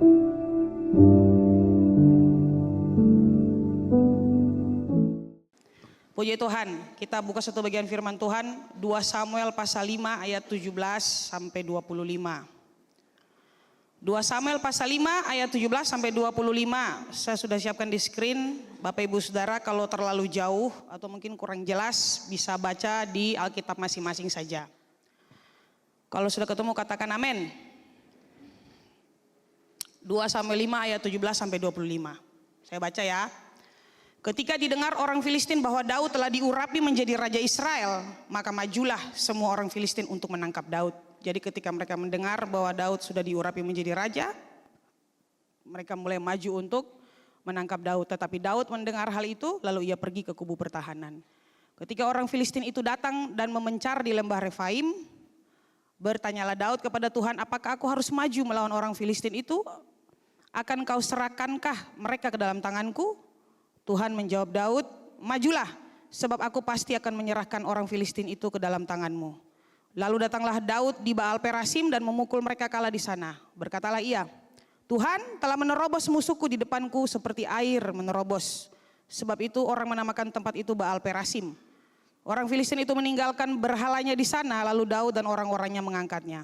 Puji Tuhan, kita buka satu bagian firman Tuhan, 2 Samuel pasal 5 ayat 17 sampai 25. 2 Samuel pasal 5 ayat 17 sampai 25. Saya sudah siapkan di screen. Bapak Ibu Saudara, kalau terlalu jauh atau mungkin kurang jelas bisa baca di Alkitab masing-masing saja. Kalau sudah ketemu katakan amin. 2 Samuel 5 ayat 17 sampai 25. Saya baca ya. Ketika didengar orang Filistin bahwa Daud telah diurapi menjadi raja Israel, maka majulah semua orang Filistin untuk menangkap Daud. Jadi ketika mereka mendengar bahwa Daud sudah diurapi menjadi raja, mereka mulai maju untuk menangkap Daud. Tetapi Daud mendengar hal itu, lalu ia pergi ke kubu pertahanan. Ketika orang Filistin itu datang dan memencar di lembah Refaim, bertanyalah Daud kepada Tuhan, apakah aku harus maju melawan orang Filistin itu? Akan kau serahkankah mereka ke dalam tanganku? Tuhan menjawab Daud, majulah, sebab aku pasti akan menyerahkan orang Filistin itu ke dalam tanganmu. Lalu datanglah Daud di Baal Perasim dan memukul mereka kalah di sana. Berkatalah ia, Tuhan telah menerobos musuhku di depanku seperti air menerobos. Sebab itu orang menamakan tempat itu Baal Perasim. Orang Filistin itu meninggalkan berhalanya di sana, lalu Daud dan orang-orangnya mengangkatnya.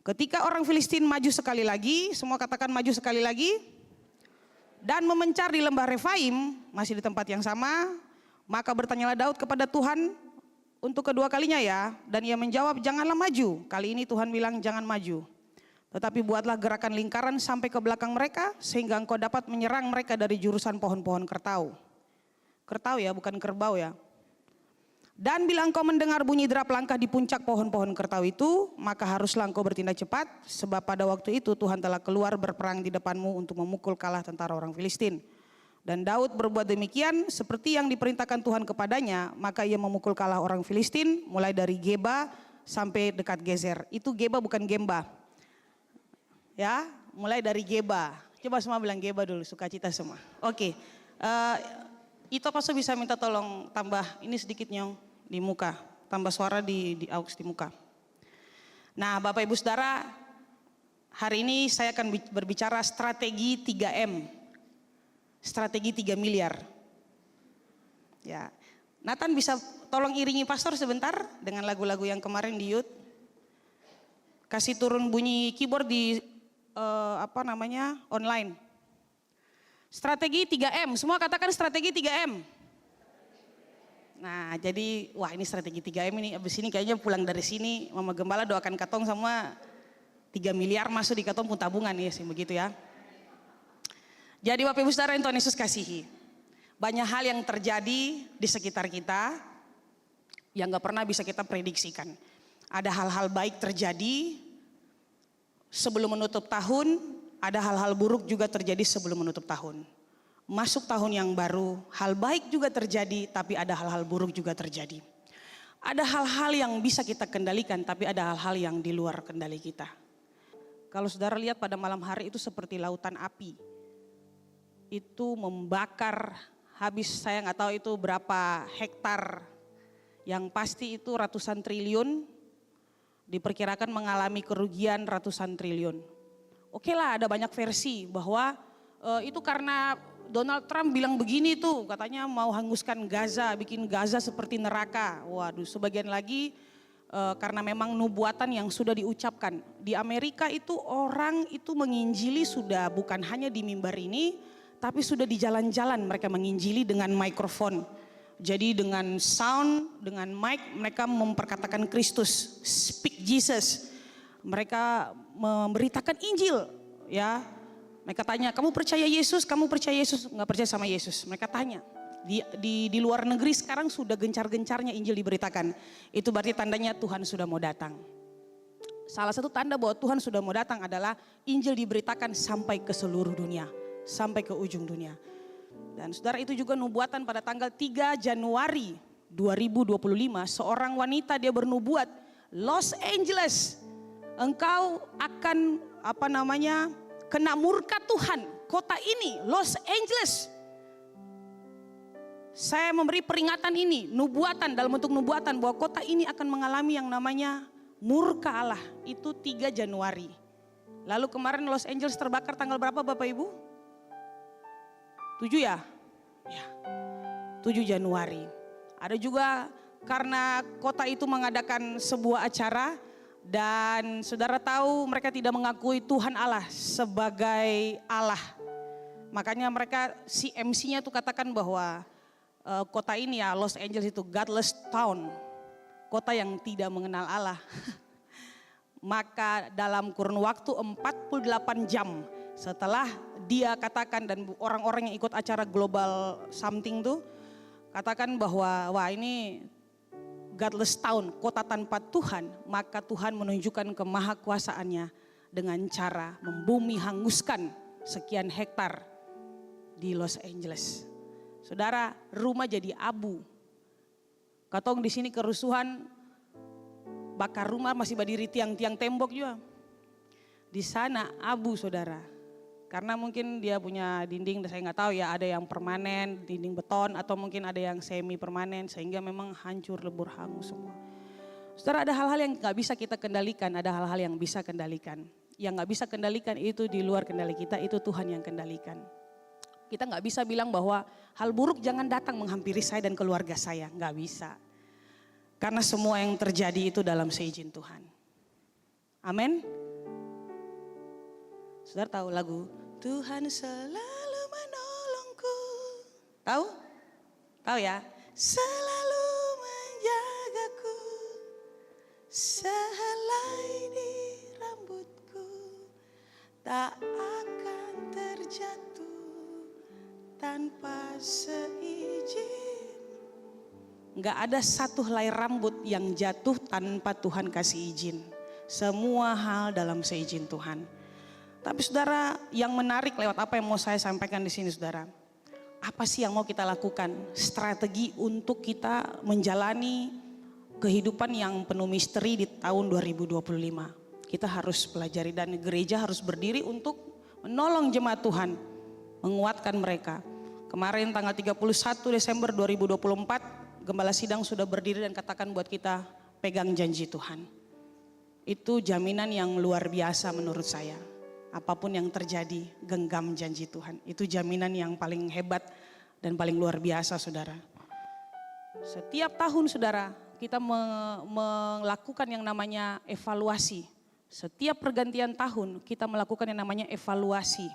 Ketika orang Filistin maju sekali lagi, semua katakan maju sekali lagi, dan memencar di lembah Refaim, masih di tempat yang sama, maka bertanyalah Daud kepada Tuhan untuk kedua kalinya ya, dan ia menjawab, janganlah maju. Kali ini Tuhan bilang jangan maju, tetapi buatlah gerakan lingkaran sampai ke belakang mereka, sehingga engkau dapat menyerang mereka dari jurusan pohon-pohon kertau. Kertau ya, bukan kerbau ya. Dan bila engkau mendengar bunyi derap langkah di puncak pohon-pohon kertau itu, maka haruslah engkau bertindak cepat, sebab pada waktu itu Tuhan telah keluar berperang di depanmu untuk memukul kalah tentara orang Filistin. Dan Daud berbuat demikian seperti yang diperintahkan Tuhan kepadanya, maka ia memukul kalah orang Filistin mulai dari Geba sampai dekat Gezer. Itu Geba bukan Gemba. Ya, mulai dari Geba. Coba semua bilang Geba dulu, sukacita semua. Oke. Itu pastor bisa minta tolong tambah ini sedikit nyong di muka, tambah suara di aux di muka. Nah, Bapak Ibu Saudara, hari ini saya akan berbicara strategi 3M. Strategi 3 miliar. Ya. Nathan bisa tolong iringi pastor sebentar dengan lagu-lagu yang kemarin di youth. Kasih turun bunyi keyboard di online. Strategi 3M, semua katakan strategi 3M. Nah jadi, wah ini strategi 3M ini, abis ini kayaknya pulang dari sini, Mama Gembala doakan katong semua 3 miliar masuk di katong pun tabungan ya sih begitu ya. Jadi Bapak Ibu Saudara yang Tuhan Yesus kasihi, banyak hal yang terjadi di sekitar kita yang gak pernah bisa kita prediksikan. Ada hal-hal baik terjadi sebelum menutup tahun, ada hal-hal buruk juga terjadi sebelum menutup tahun. Masuk tahun yang baru, hal baik juga terjadi, tapi ada hal-hal buruk juga terjadi. Ada hal-hal yang bisa kita kendalikan, tapi ada hal-hal yang di luar kendali kita. Kalau saudara lihat pada malam hari itu seperti lautan api. Itu membakar, habis saya nggak tahu itu berapa hektar. Yang pasti itu ratusan triliun, diperkirakan mengalami kerugian ratusan triliun. Oke lah, ada banyak versi bahwa itu karena Donald Trump bilang begini tuh, katanya mau hanguskan Gaza, bikin Gaza seperti neraka. Waduh, sebagian lagi karena memang nubuatan yang sudah diucapkan. Di Amerika itu orang itu menginjili sudah bukan hanya di mimbar ini, tapi sudah di jalan-jalan mereka menginjili dengan mikrofon. Jadi dengan sound, dengan mic mereka memperkatakan Kristus, speak Jesus. Mereka memberitakan Injil, ya. Mereka tanya, kamu percaya Yesus? Kamu percaya Yesus? Nggak percaya sama Yesus. Mereka tanya. Di luar negeri sekarang sudah gencar-gencarnya Injil diberitakan. Itu berarti tandanya Tuhan sudah mau datang. Salah satu tanda bahwa Tuhan sudah mau datang adalah Injil diberitakan sampai ke seluruh dunia. Sampai ke ujung dunia. Dan saudara, itu juga nubuatan pada tanggal 3 Januari 2025. Seorang wanita dia bernubuat, Los Angeles, engkau akan kena murka Tuhan, kota ini, Los Angeles. Saya memberi peringatan ini, nubuatan dalam bentuk nubuatan bahwa kota ini akan mengalami yang namanya murka Allah. Itu 3 Januari. Lalu kemarin Los Angeles terbakar tanggal berapa Bapak Ibu? 7 ya? Ya, 7 Januari. Ada juga karena kota itu mengadakan sebuah acara dan saudara tahu mereka tidak mengakui Tuhan Allah sebagai Allah. Makanya mereka si MC-nya tuh katakan bahwa kota ini ya Los Angeles itu godless town. Kota yang tidak mengenal Allah. Maka dalam kurun waktu 48 jam setelah dia katakan dan orang-orang yang ikut acara global something tuh katakan bahwa wah ini godless town, kota tanpa Tuhan, maka Tuhan menunjukkan kemahakuasaannya dengan cara membumi hanguskan sekian hektar di Los Angeles. Saudara, rumah jadi abu. Katong di sini kerusuhan, bakar rumah masih berdiri tiang-tiang tembok juga. Di sana abu saudara. Karena mungkin dia punya dinding, saya nggak tahu ya ada yang permanen, dinding beton atau mungkin ada yang semi permanen sehingga memang hancur lebur hangus semua. Saudara ada hal-hal yang nggak bisa kita kendalikan, ada hal-hal yang bisa kendalikan. Yang nggak bisa kendalikan itu di luar kendali kita, itu Tuhan yang kendalikan. Kita nggak bisa bilang bahwa hal buruk jangan datang menghampiri saya dan keluarga saya, nggak bisa. Karena semua yang terjadi itu dalam seizin Tuhan. Amin. Saudara tahu lagu Tuhan selalu menolongku. Tahu? Tahu ya? Selalu menjagaku, sehelai di rambutku, tak akan terjatuh tanpa seizin. Enggak ada satu helai rambut yang jatuh tanpa Tuhan kasih izin. Semua hal dalam seizin Tuhan. Tapi saudara, yang menarik lewat apa yang mau saya sampaikan di sini saudara. Apa sih yang mau kita lakukan? Strategi untuk kita menjalani kehidupan yang penuh misteri di tahun 2025. Kita harus pelajari dan gereja harus berdiri untuk menolong jemaat Tuhan. Menguatkan mereka. Kemarin tanggal 31 Desember 2024, Gembala Sidang sudah berdiri dan katakan buat kita pegang janji Tuhan. Itu jaminan yang luar biasa menurut saya. Apapun yang terjadi, genggam janji Tuhan. Itu jaminan yang paling hebat dan paling luar biasa saudara. Setiap tahun saudara, kita melakukan yang namanya evaluasi. Setiap pergantian tahun kita melakukan yang namanya evaluasi.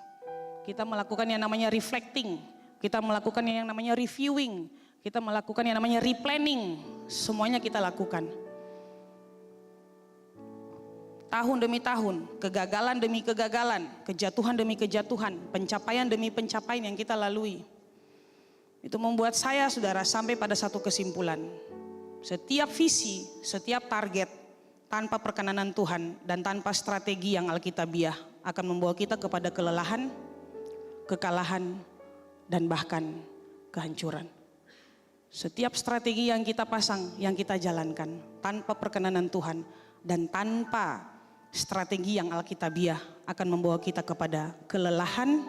Kita melakukan yang namanya reflecting. Kita melakukan yang namanya reviewing. Kita melakukan yang namanya replanning. Semuanya kita lakukan. Tahun demi tahun, kegagalan demi kegagalan, kejatuhan demi kejatuhan, pencapaian demi pencapaian yang kita lalui. Itu membuat saya saudara sampai pada satu kesimpulan. Setiap visi, setiap target tanpa perkenanan Tuhan dan tanpa strategi yang alkitabiah akan membawa kita kepada kelelahan, kekalahan, dan bahkan kehancuran. Setiap strategi yang kita pasang, yang kita jalankan tanpa perkenanan Tuhan dan tanpa strategi yang alkitabiah akan membawa kita kepada kelelahan,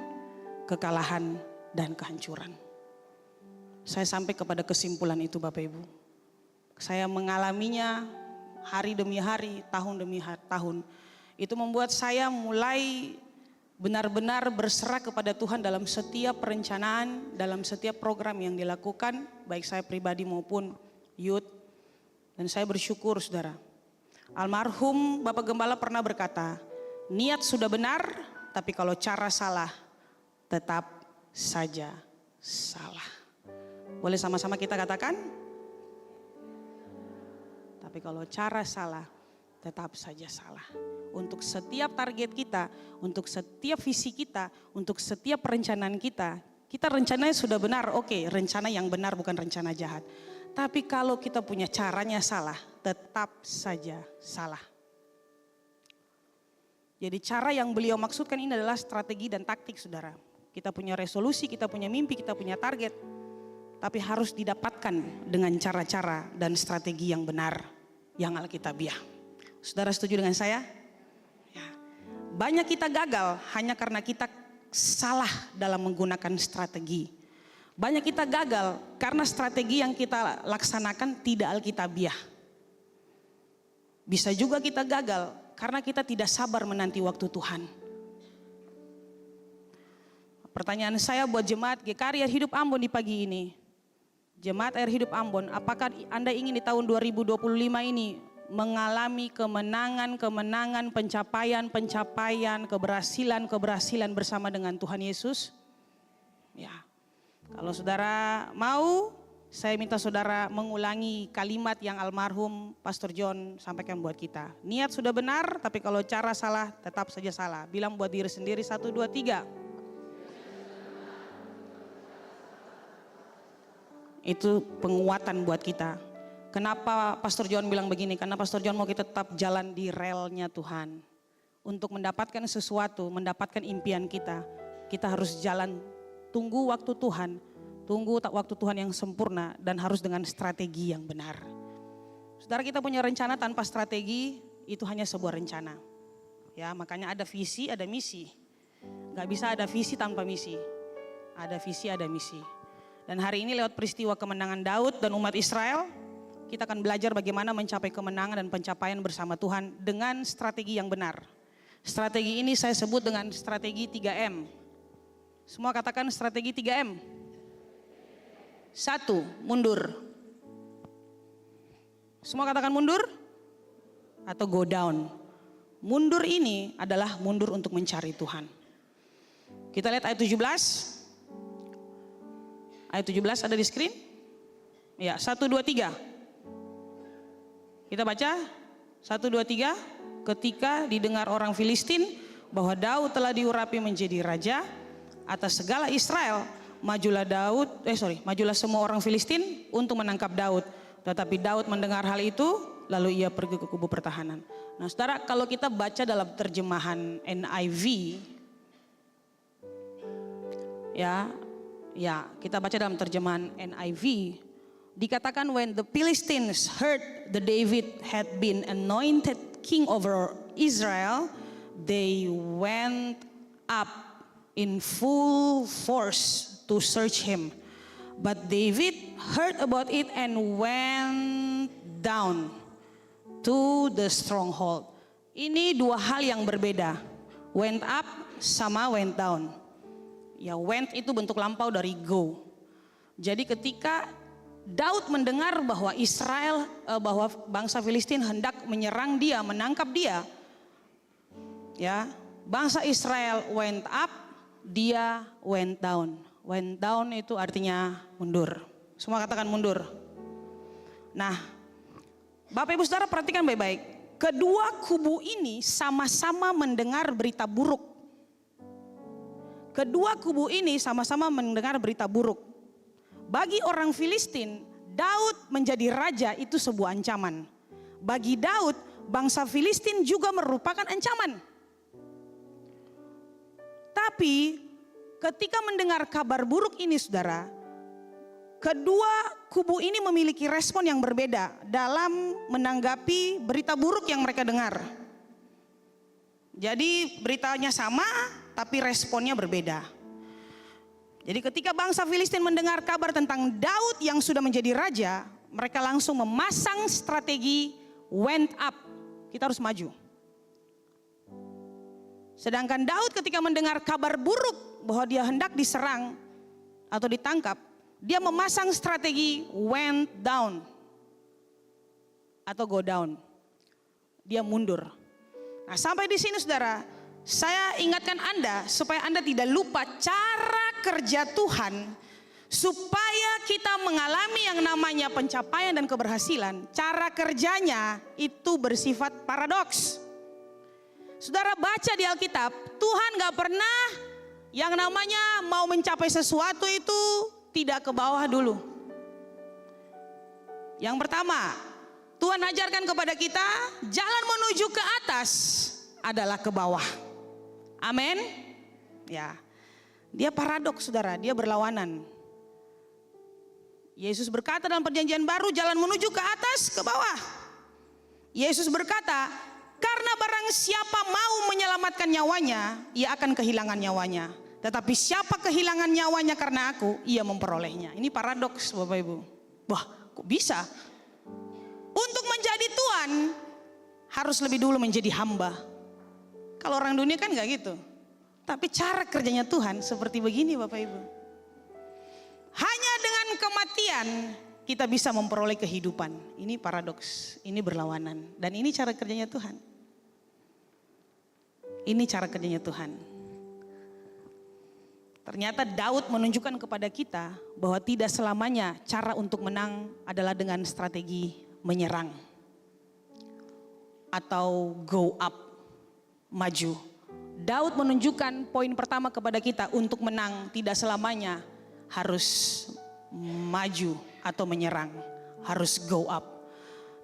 kekalahan, dan kehancuran. Saya sampai kepada kesimpulan itu Bapak Ibu. Saya mengalaminya hari demi hari, tahun demi tahun. Itu membuat saya mulai benar-benar berserah kepada Tuhan dalam setiap perencanaan, dalam setiap program yang dilakukan, baik saya pribadi maupun youth. Dan saya bersyukur saudara. Almarhum Bapak Gembala pernah berkata, niat sudah benar, tapi kalau cara salah, tetap saja salah. Boleh sama-sama kita katakan? Tapi kalau cara salah, tetap saja salah. Untuk setiap target kita, untuk setiap visi kita, untuk setiap perencanaan kita rencananya sudah benar, oke, rencana yang benar bukan rencana jahat. Tapi kalau kita punya caranya salah, tetap saja salah. Jadi cara yang beliau maksudkan ini adalah strategi dan taktik saudara. Kita punya resolusi, kita punya mimpi, kita punya target. Tapi harus didapatkan dengan cara-cara dan strategi yang benar, yang alkitabiah. Saudara setuju dengan saya? Ya. Banyak kita gagal hanya karena kita salah dalam menggunakan strategi. Banyak kita gagal karena strategi yang kita laksanakan tidak alkitabiah. Bisa juga kita gagal Karena kita tidak sabar menanti waktu Tuhan. Pertanyaan saya buat jemaat GKRI Air Hidup Ambon di pagi ini. Jemaat Air Hidup Ambon, apakah Anda ingin di tahun 2025 ini mengalami kemenangan-kemenangan, pencapaian-pencapaian, keberhasilan-keberhasilan bersama dengan Tuhan Yesus? Ya. Kalau saudara mau, saya minta saudara mengulangi kalimat yang almarhum Pastor John sampaikan buat kita. Niat sudah benar, tapi kalau cara salah tetap saja salah. Bilang buat diri sendiri 1, 2, 3. Itu penguatan buat kita. Kenapa Pastor John bilang begini? Karena Pastor John mau kita tetap jalan di relnya Tuhan. Untuk mendapatkan sesuatu, mendapatkan impian kita, kita harus jalan, tunggu waktu Tuhan. Tunggu waktu Tuhan yang sempurna dan harus dengan strategi yang benar. Saudara, kita punya rencana tanpa strategi itu hanya sebuah rencana. Ya, makanya ada visi, ada misi. Gak bisa ada visi tanpa misi. Ada visi, ada misi. Dan hari ini lewat peristiwa kemenangan Daud dan umat Israel, kita akan belajar bagaimana mencapai kemenangan dan pencapaian bersama Tuhan dengan strategi yang benar. Strategi ini saya sebut dengan strategi 3M. Semua katakan strategi 3M. 1, mundur. Semua katakan mundur atau go down. Mundur ini adalah mundur untuk mencari Tuhan. Kita lihat ayat 17. Ayat 17 ada di screen? Ya, 1, 2, 3. Kita baca 1, 2, 3. Ketika didengar orang Filistin bahwa Daud telah diurapi menjadi raja atas segala Israel, majulah semua orang Filistin untuk menangkap Daud. Tetapi Daud mendengar hal itu, lalu ia pergi ke kubu pertahanan. Nah, saudara, kalau kita baca dalam terjemahan NIV, kita baca dalam terjemahan NIV, dikatakan when the Philistines heard that David had been anointed king over Israel, they went up in full force to search him. But David heard about it and went down to the stronghold. Ini dua hal yang berbeda. Went up sama went down. Ya, went itu bentuk lampau dari go. Jadi ketika Daud mendengar bahwa bahwa bangsa Filistin hendak menyerang dia, menangkap dia, ya, bangsa Israel went up, dia went down. Went down itu artinya mundur. Semua katakan mundur. Nah, Bapak Ibu Saudara perhatikan baik-baik. Kedua kubu ini sama-sama mendengar berita buruk. Kedua kubu ini sama-sama mendengar berita buruk. Bagi orang Filistin, Daud menjadi raja itu sebuah ancaman. Bagi Daud, bangsa Filistin juga merupakan ancaman. Tapi ketika mendengar kabar buruk ini, saudara, kedua kubu ini memiliki respon yang berbeda dalam menanggapi berita buruk yang mereka dengar. Jadi beritanya sama, tapi responnya berbeda. Jadi ketika bangsa Filistin mendengar kabar tentang Daud yang sudah menjadi raja, mereka langsung memasang strategi went up. Kita harus maju. Sedangkan Daud ketika mendengar kabar buruk bahwa dia hendak diserang atau ditangkap, dia memasang strategi went down atau go down. Dia mundur. Nah, sampai di sini saudara, saya ingatkan Anda supaya Anda tidak lupa cara kerja Tuhan supaya kita mengalami yang namanya pencapaian dan keberhasilan. Cara kerjanya itu bersifat paradoks. Saudara baca di Alkitab, Tuhan gak pernah yang namanya mau mencapai sesuatu itu tidak ke bawah dulu. Yang pertama, Tuhan ajarkan kepada kita jalan menuju ke atas adalah ke bawah. Amin. Ya, dia paradoks saudara, dia berlawanan. Yesus berkata dalam perjanjian baru jalan menuju ke atas, ke bawah. Yesus berkata, karena barang siapa mau menyelamatkan nyawanya, ia akan kehilangan nyawanya. Tetapi siapa kehilangan nyawanya karena aku, ia memperolehnya. Ini paradoks Bapak Ibu. Wah, kok bisa? Untuk menjadi Tuhan harus lebih dulu menjadi hamba. Kalau orang dunia kan gak gitu. Tapi cara kerjanya Tuhan seperti begini Bapak Ibu. Hanya dengan kematian kita bisa memperoleh kehidupan. Ini paradoks, ini berlawanan. Dan ini cara kerjanya Tuhan. Ini cara kerjanya Tuhan. Ternyata Daud menunjukkan kepada kita bahwa tidak selamanya cara untuk menang adalah dengan strategi menyerang. Atau go up, maju. Daud menunjukkan poin pertama kepada kita, untuk menang tidak selamanya harus maju atau menyerang. Harus go up.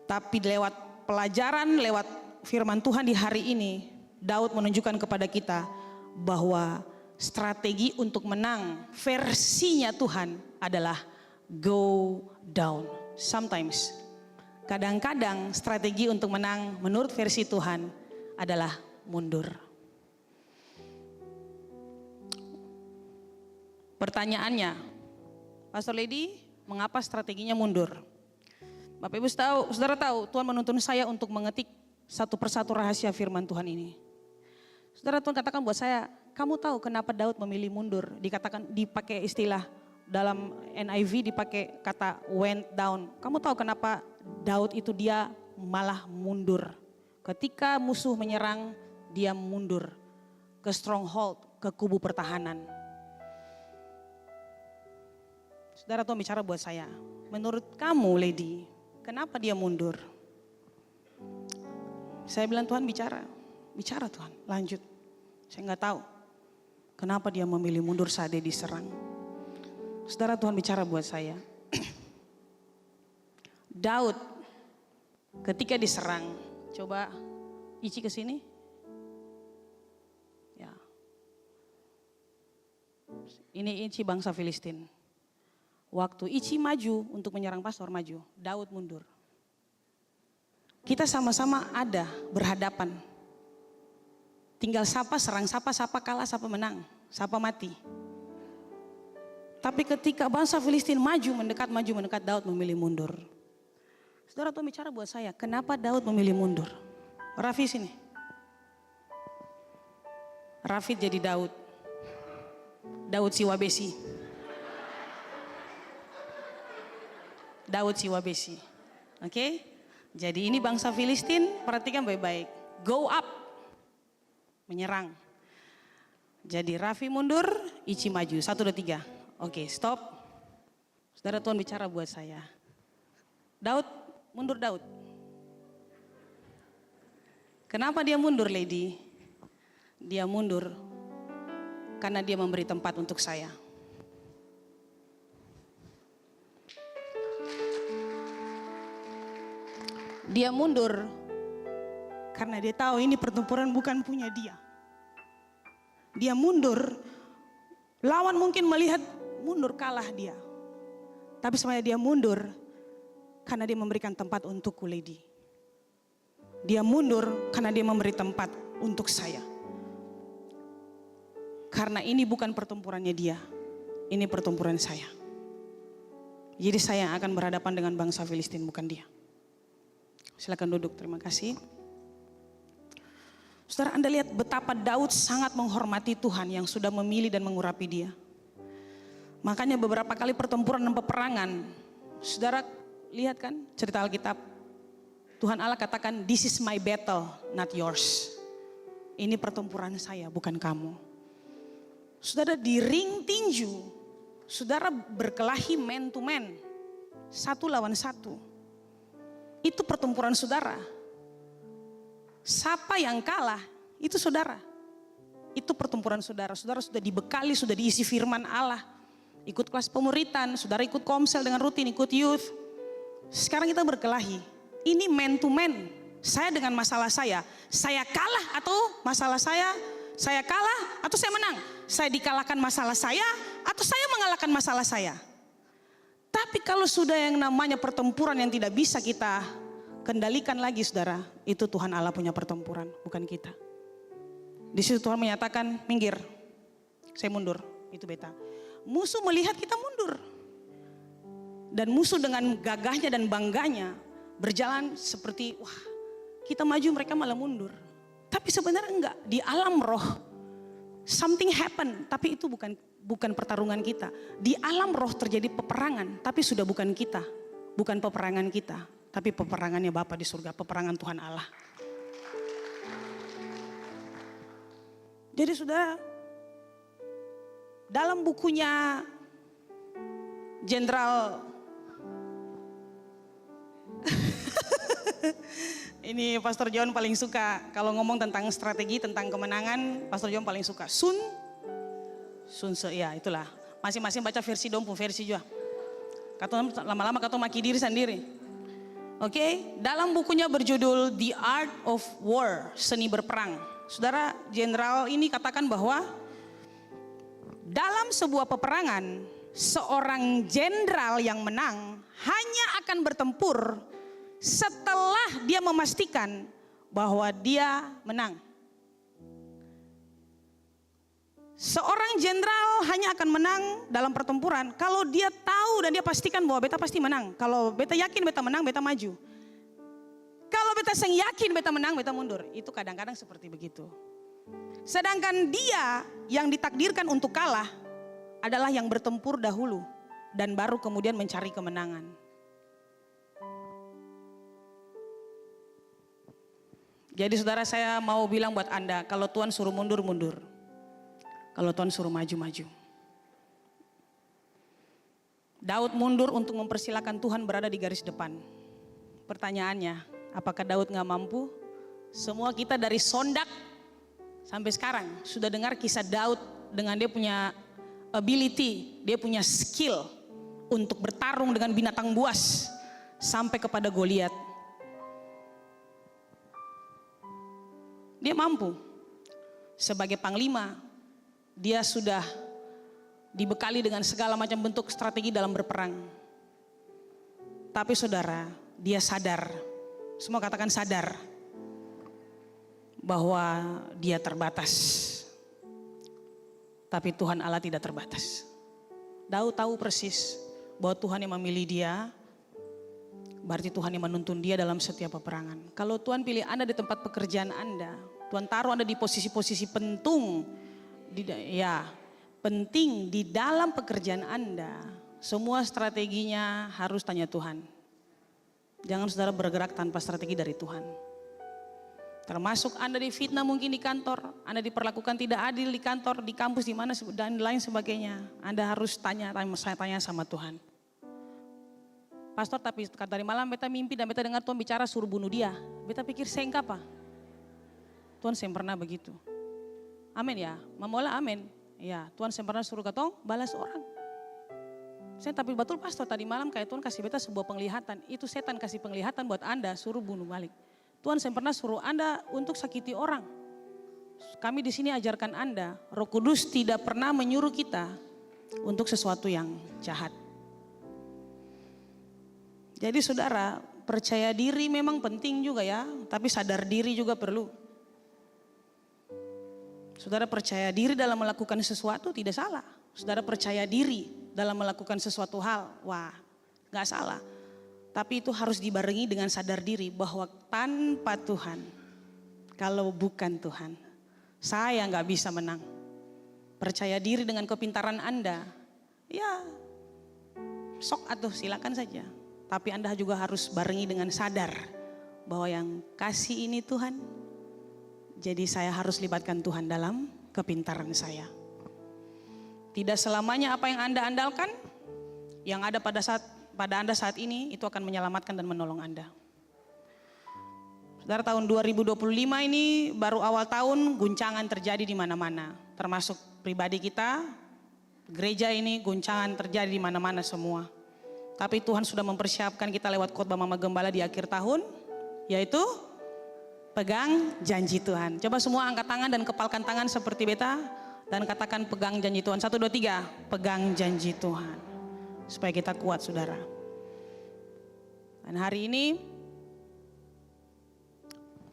Tapi lewat pelajaran, lewat firman Tuhan di hari ini, Daud menunjukkan kepada kita bahwa strategi untuk menang versinya Tuhan adalah go down. Sometimes, kadang-kadang strategi untuk menang menurut versi Tuhan adalah mundur. Pertanyaannya, Pastor Lady, mengapa strateginya mundur? Bapak Ibu tahu, saudara tahu, Tuhan menuntun saya untuk mengetik satu persatu rahasia firman Tuhan ini. Saudara, Tuhan katakan buat saya, kamu tahu kenapa Daud memilih mundur? Dikatakan, dipakai istilah dalam NIV dipakai kata went down. Kamu tahu kenapa Daud itu dia malah mundur? Ketika musuh menyerang, dia mundur ke stronghold, ke kubu pertahanan. Saudara, Tuhan bicara buat saya. Menurut kamu, Lady, kenapa dia mundur? Saya bilang, Tuhan bicara. Bicara Tuhan, lanjut. Saya nggak tahu kenapa dia memilih mundur saat dia diserang. Saudara, Tuhan bicara buat saya. Daud ketika diserang, coba Ici ke sini. Ya. Ini Ici bangsa Filistin. Waktu Ici maju untuk menyerang pastor, maju, Daud mundur. Kita sama-sama ada berhadapan. Tinggal sapa, serang, sapa kalah, sapa menang, sapa mati. Tapi ketika bangsa Filistin maju mendekat, Daud memilih mundur. Saudara, Tuhan bicara buat saya, kenapa Daud memilih mundur? Rafi sini. Rafi jadi Daud. Daud si Wabesi. Daud si Wabesi. Oke? Jadi ini bangsa Filistin, perhatikan baik-baik. Go up. Menyerang. Jadi Rafi mundur, Ici maju. 1, 2, 3. Oke, stop. Saudara, Tuhan bicara buat saya. Daud, mundur Daud. Kenapa dia mundur, Lady? Dia mundur karena dia memberi tempat untuk saya. Dia mundur karena dia tahu ini pertempuran bukan punya dia. Dia mundur, lawan mungkin melihat mundur kalah dia. Tapi sebenarnya dia mundur karena dia memberikan tempat untukku, Lady. Dia mundur karena dia memberi tempat untuk saya. Karena ini bukan pertempurannya dia, ini pertempuran saya. Jadi saya yang akan berhadapan dengan bangsa Filistin, bukan dia. Silakan duduk, terima kasih. Saudara, Anda lihat betapa Daud sangat menghormati Tuhan yang sudah memilih dan mengurapi dia. Makanya beberapa kali pertempuran dan peperangan, saudara lihat kan cerita Alkitab. Tuhan Allah katakan, this is my battle, not yours. Ini pertempuran saya, bukan kamu. Saudara, di ring tinju, saudara berkelahi man to man, 1 lawan 1. Itu pertempuran saudara. Siapa yang kalah, itu saudara. Itu pertempuran saudara. Saudara sudah dibekali, sudah diisi firman Allah. Ikut kelas pemuritan, saudara ikut komsel dengan rutin, ikut youth. Sekarang kita berkelahi. Ini man to man. Saya dengan masalah saya kalah atau masalah saya kalah atau saya menang. Saya dikalahkan masalah saya atau saya mengalahkan masalah saya. Tapi kalau sudah yang namanya pertempuran yang tidak bisa kita kendalikan lagi, saudara, itu Tuhan Allah punya pertempuran, bukan kita. Di situ Tuhan menyatakan, minggir, saya mundur, itu beta. Musuh melihat kita mundur. Dan musuh dengan gagahnya dan bangganya berjalan seperti, wah, Kita maju, mereka malah mundur. Tapi sebenarnya enggak, di alam roh something happen, tapi itu bukan pertarungan kita. Di alam roh terjadi peperangan, tapi sudah bukan kita. Bukan peperangan kita, tapi peperangannya Bapa di surga, peperangan Tuhan Allah. Jadi saudara, dalam bukunya Jenderal ini Pastor John paling suka kalau ngomong tentang strategi, tentang kemenangan, Pastor John paling suka. Sun Tzu, ya itulah. Masing-masing baca versi dong, versi juga. Lama-lama kata maki diri sendiri. Oke, dalam bukunya berjudul The Art of War, Seni Berperang. Saudara, jenderal ini katakan bahwa dalam sebuah peperangan, seorang jenderal yang menang hanya akan bertempur setelah dia memastikan bahwa dia menang. Seorang jenderal hanya akan menang dalam pertempuran kalau dia tahu dan dia pastikan bahwa beta pasti menang. Kalau beta yakin beta menang, beta maju. Kalau beta yakin beta menang, beta mundur. Itu kadang-kadang seperti begitu. Sedangkan dia yang ditakdirkan untuk kalah adalah yang bertempur dahulu dan baru kemudian mencari kemenangan. Jadi saudara, saya mau bilang buat Anda, kalau Tuhan suruh mundur, mundur. Kalau Tuhan suruh maju, maju. Daud mundur untuk mempersilahkan Tuhan berada di garis depan. Pertanyaannya, apakah Daud gak mampu? Semua kita dari Sondak sampai sekarang sudah dengar kisah Daud dengan dia punya ability, dia punya skill untuk bertarung dengan binatang buas sampai kepada Goliat. Dia mampu. Sebagai panglima, dia sudah dibekali dengan segala macam bentuk strategi dalam berperang. Tapi saudara, dia sadar, semua katakan sadar, bahwa dia terbatas. Tapi Tuhan Allah tidak terbatas. Daud tahu persis bahwa Tuhan yang memilih dia, berarti Tuhan yang menuntun dia dalam setiap peperangan. Kalau Tuhan pilih Anda di tempat pekerjaan Anda, Tuhan taruh Anda di posisi-posisi penting, penting di dalam pekerjaan Anda, semua strateginya harus tanya Tuhan. Jangan saudara bergerak tanpa strategi dari Tuhan. Termasuk Anda difitnah mungkin di kantor, Anda diperlakukan tidak adil di kantor, di kampus, di mana dan lain sebagainya. Anda harus tanya sama Tuhan. Pastor, tapi dari malam beta mimpi dan beta dengar Tuhan bicara suruh bunuh dia. Beta pikir saya apa? Tuhan saya pernah begitu. Amin ya, mamola amin. Ya, Tuhan saya pernah suruh katong balas orang. Saya tapi betul pastor tadi malam kayak Tuhan kasih beta sebuah penglihatan. Itu setan kasih penglihatan buat Anda suruh bunuh balik. Tuhan saya pernah suruh Anda untuk sakiti orang. Kami di sini ajarkan Anda, Roh Kudus tidak pernah menyuruh kita untuk sesuatu yang jahat. Jadi saudara, percaya diri memang penting juga ya, tapi sadar diri juga perlu. Saudara percaya diri dalam melakukan sesuatu tidak salah. Saudara percaya diri dalam melakukan sesuatu hal, wah gak salah. Tapi itu harus dibarengi dengan sadar diri bahwa tanpa Tuhan, kalau bukan Tuhan, saya gak bisa menang. Percaya diri dengan kepintaran Anda, ya sok atuh silakan saja. Tapi Anda juga harus barengi dengan sadar bahwa yang kasih ini Tuhan. Jadi saya harus libatkan Tuhan dalam kepintaran saya. Tidak selamanya apa yang Anda andalkan, yang ada pada Anda saat ini itu akan menyelamatkan dan menolong Anda. Saudara, tahun 2025 ini baru awal tahun, guncangan terjadi di mana-mana. Termasuk pribadi kita, gereja ini guncangan terjadi di mana-mana semua. Tapi Tuhan sudah mempersiapkan kita lewat khotbah Mama Gembala di akhir tahun, yaitu pegang janji Tuhan. Coba semua angkat tangan dan kepalkan tangan seperti beta dan katakan pegang janji Tuhan. 1, 2, 3, pegang janji Tuhan. Supaya kita kuat saudara. Dan hari ini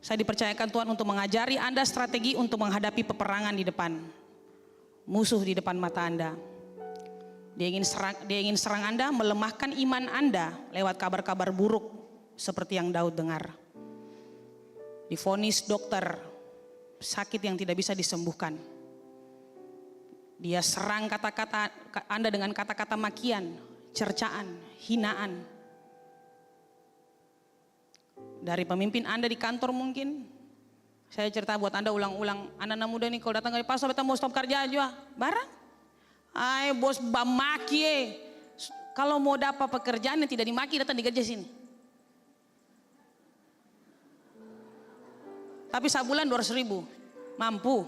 saya dipercayakan Tuhan untuk mengajari Anda strategi untuk menghadapi peperangan di depan. Musuh di depan mata Anda. Dia ingin serang Anda, melemahkan iman Anda lewat kabar-kabar buruk seperti yang Daud dengar. divonis dokter sakit yang tidak bisa disembuhkan. Dia serang kata-kata Anda dengan kata-kata makian, cercaan, hinaan. Dari pemimpin Anda di kantor mungkin. Saya cerita buat Anda ulang-ulang. Anak-anak muda nih kalau datang ke pasar, kita mau stop kerja aja. Barang. Ay bos bamaki Kalau mau dapat pekerjaan yang tidak dimaki, datang dikerja sini. Tapi sebulan 200.000. Mampu.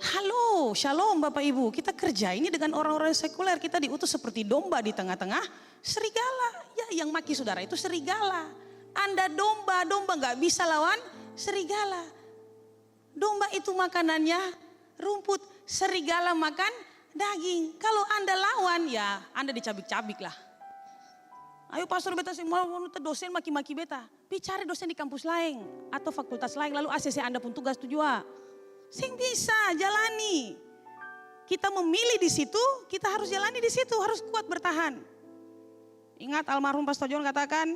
Halo, shalom Bapak Ibu. Kita kerja ini dengan orang-orang sekuler. Kita diutus seperti domba di tengah-tengah serigala. Ya, yang maki saudara itu serigala. Anda domba gak bisa lawan serigala. Domba itu makanannya rumput, serigala makan daging. Kalau Anda lawan, ya Anda dicabik-cabik lah. Ayo pastor beta mau dosen maki-maki beta. Bicara dosen di kampus lain atau fakultas lain, lalu ACC Anda pun tugas tujuan. Sing bisa jalani. Kita memilih di situ, kita harus jalani di situ, harus kuat bertahan. Ingat almarhum Pastor John katakan,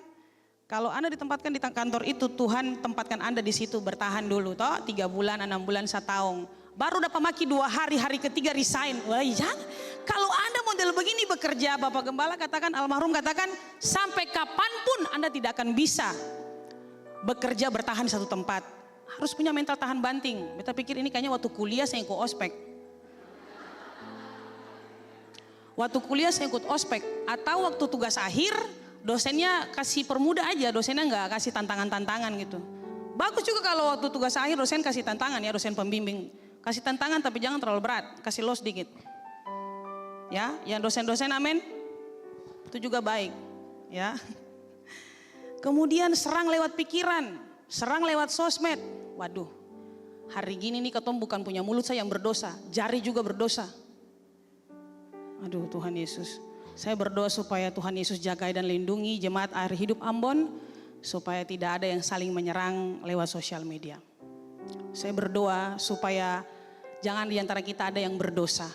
kalau Anda ditempatkan di kantor itu, Tuhan tempatkan Anda di situ, bertahan dulu toh 3 bulan, 6 bulan, 1 tahun. Baru dapat maki 2 hari, hari ketiga resign. Wah, jangan. Kalau Anda model begini bekerja, Bapak Gembala katakan, almarhum katakan, sampai kapanpun Anda tidak akan bisa bekerja bertahan di satu tempat. Harus punya mental tahan banting. Beta pikir ini kayaknya waktu kuliah saya ikut ospek. Waktu kuliah saya ikut ospek. Atau waktu tugas akhir, dosennya kasih permudah aja. Dosennya nggak kasih tantangan-tantangan gitu. Bagus juga kalau waktu tugas akhir dosen kasih tantangan ya, dosen pembimbing. Kasih tantangan tapi jangan terlalu berat. Kasih loss dikit. Ya, yang dosen-dosen amin. Itu juga baik. Ya. Kemudian serang lewat pikiran. Serang lewat sosmed. Waduh, hari gini nih ketemu bukan punya mulut saya yang berdosa, jari juga berdosa. Aduh Tuhan Yesus, saya berdoa supaya Tuhan Yesus jaga dan lindungi jemaat Air Hidup Ambon, supaya tidak ada yang saling menyerang lewat sosial media. Saya berdoa supaya jangan di antara kita ada yang berdosa.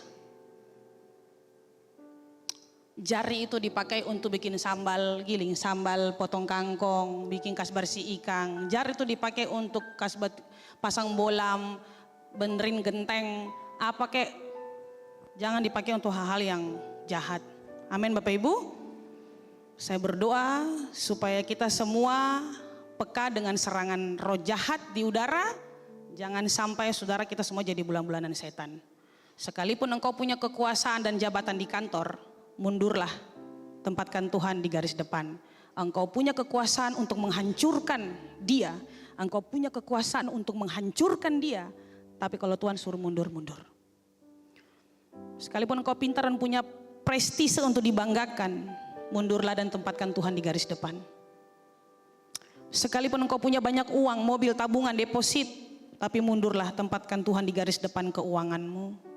Jari itu dipakai untuk bikin sambal giling, sambal potong kangkong, bikin kasbar si ikan. Jari itu dipakai untuk kasbar pasang bolam, benerin genteng, apa kek. Jangan dipakai untuk hal-hal yang jahat. Amin Bapak Ibu. Saya berdoa supaya kita semua peka dengan serangan roh jahat di udara. Jangan sampai saudara kita semua jadi bulan-bulanan setan. Sekalipun engkau punya kekuasaan dan jabatan di kantor, mundurlah, tempatkan Tuhan di garis depan. Engkau punya kekuasaan untuk menghancurkan dia. Engkau punya kekuasaan untuk menghancurkan dia. Tapi kalau Tuhan suruh mundur, mundur. Sekalipun engkau pintar dan punya prestise untuk dibanggakan, mundurlah dan tempatkan Tuhan di garis depan. Sekalipun engkau punya banyak uang, mobil, tabungan, deposit, tapi mundurlah, tempatkan Tuhan di garis depan keuanganmu.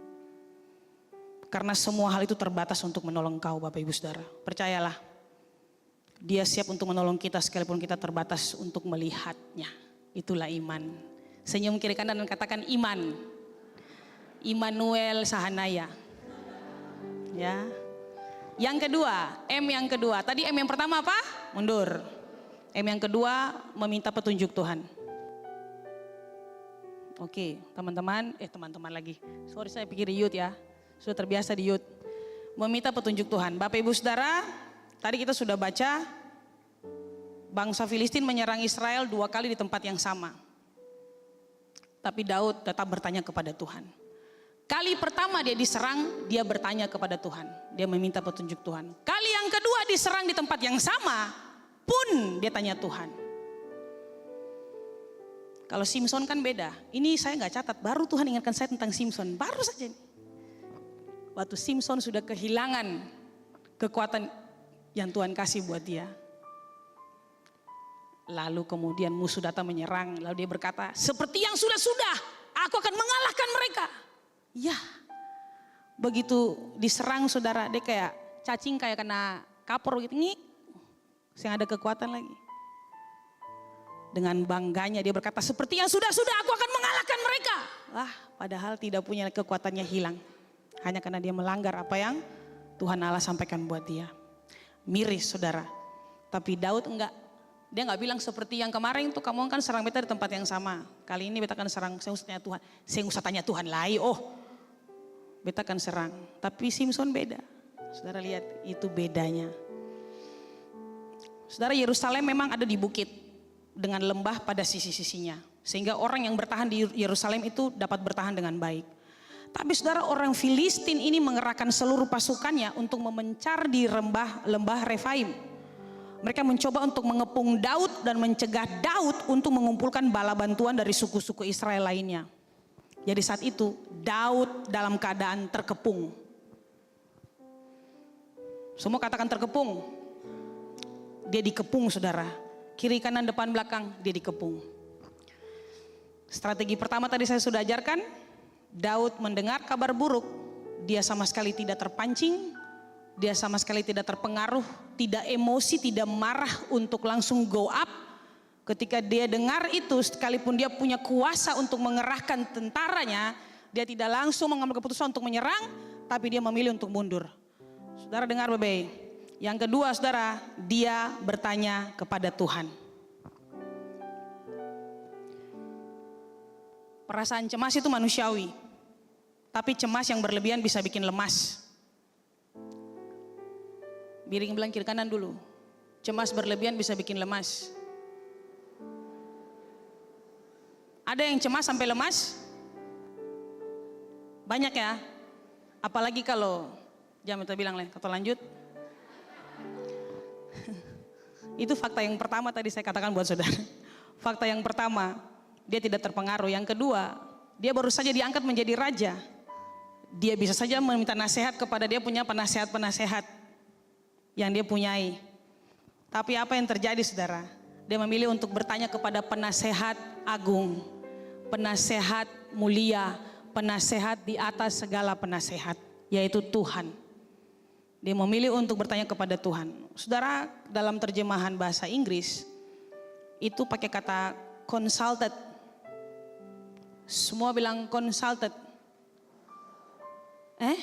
Karena semua hal itu terbatas untuk menolong kau Bapak Ibu Saudara. Percayalah, Dia siap untuk menolong kita sekalipun kita terbatas untuk melihatnya. Itulah iman. Senyum kiri kanan dan katakan iman. Immanuel Sahanaya. Ya. Yang kedua, M yang kedua. Tadi M yang pertama apa? Mundur. M yang kedua, meminta petunjuk Tuhan. Oke, teman-teman lagi. Sorry saya pikir di youth ya. Sudah terbiasa di youth. Meminta petunjuk Tuhan. Bapak Ibu Saudara, tadi kita sudah baca bangsa Filistin menyerang Israel 2 kali di tempat yang sama. Tapi Daud tetap bertanya kepada Tuhan. Kali pertama dia diserang, dia bertanya kepada Tuhan. Dia meminta petunjuk Tuhan. Kali yang kedua diserang di tempat yang sama, pun dia tanya Tuhan. Kalau Simpson kan beda. Ini saya nggak catat, baru Tuhan ingatkan saya tentang Simpson. Baru saja ini. Waktu Simpson sudah kehilangan kekuatan yang Tuhan kasih buat dia. Lalu kemudian musuh datang menyerang. Lalu dia berkata, seperti yang sudah-sudah, aku akan mengalahkan mereka. Ya, begitu diserang saudara, dia kayak cacing kayak kena kapur gitu. Ngik, saya ada kekuatan lagi. Dengan bangganya dia berkata, seperti yang sudah-sudah, aku akan mengalahkan mereka. Wah, padahal tidak punya kekuatannya hilang. Hanya karena dia melanggar apa yang Tuhan Allah sampaikan buat dia. Miris saudara. Tapi Daud enggak. Dia nggak bilang seperti yang kemarin tuh, kamu kan serang beta di tempat yang sama. Kali ini beta akan serang, saya usah tanya Tuhan. Saya usah tanya Tuhan lagi, beta akan serang. Tapi Simson beda. Saudara lihat, itu bedanya. Saudara, Yerusalem memang ada di bukit dengan lembah pada sisi-sisinya. Sehingga orang yang bertahan di Yerusalem itu dapat bertahan dengan baik. Tapi saudara, orang Filistin ini mengerahkan seluruh pasukannya untuk memencar di lembah Refaim. Mereka mencoba untuk mengepung Daud dan mencegah Daud untuk mengumpulkan bala bantuan dari suku-suku Israel lainnya. Jadi saat itu Daud dalam keadaan terkepung. Semua katakan terkepung. Dia dikepung saudara. Kiri kanan depan belakang dia dikepung. Strategi pertama tadi saya sudah ajarkan. Daud mendengar kabar buruk. Dia sama sekali tidak terpancing. Dia sama sekali tidak terpengaruh, tidak emosi, tidak marah untuk langsung go up. Ketika dia dengar itu, sekalipun dia punya kuasa untuk mengerahkan tentaranya, dia tidak langsung mengambil keputusan untuk menyerang, tapi dia memilih untuk mundur. Saudara dengar baik. Yang kedua saudara, dia bertanya kepada Tuhan. Perasaan cemas itu manusiawi, tapi cemas yang berlebihan bisa bikin lemas. Biring bilang kiri kanan dulu. Cemas berlebihan bisa bikin lemas. Ada yang cemas sampai lemas? Banyak ya. Apalagi kalau, jangan kita bilang kata lanjut. Itu fakta yang pertama tadi saya katakan buat saudara. Fakta yang pertama, dia tidak terpengaruh. Yang kedua, dia baru saja diangkat menjadi raja. Dia bisa saja meminta nasihat kepada dia punya penasehat-penasehat yang dia punyai. Tapi apa yang terjadi saudara? Dia memilih untuk bertanya kepada penasehat agung, penasehat mulia, penasehat di atas segala penasehat, yaitu Tuhan. Dia memilih untuk bertanya kepada Tuhan. Saudara, dalam terjemahan bahasa Inggris itu pakai kata consulted. Semua bilang consulted. 1,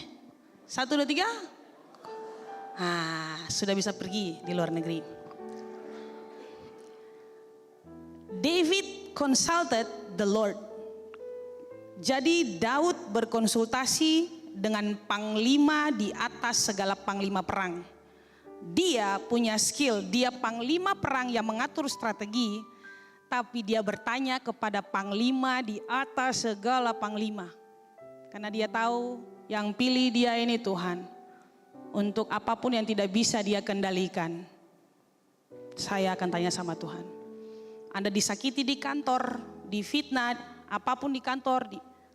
2, 3. Sudah bisa pergi di luar negeri. David consulted the Lord. Jadi Daud berkonsultasi dengan panglima di atas segala panglima perang. Dia punya skill, dia panglima perang yang mengatur strategi, tapi dia bertanya kepada panglima di atas segala panglima. Karena dia tahu yang pilih dia ini Tuhan. Untuk apapun yang tidak bisa dia kendalikan, saya akan tanya sama Tuhan. Anda disakiti di kantor, difitnah, apapun di kantor,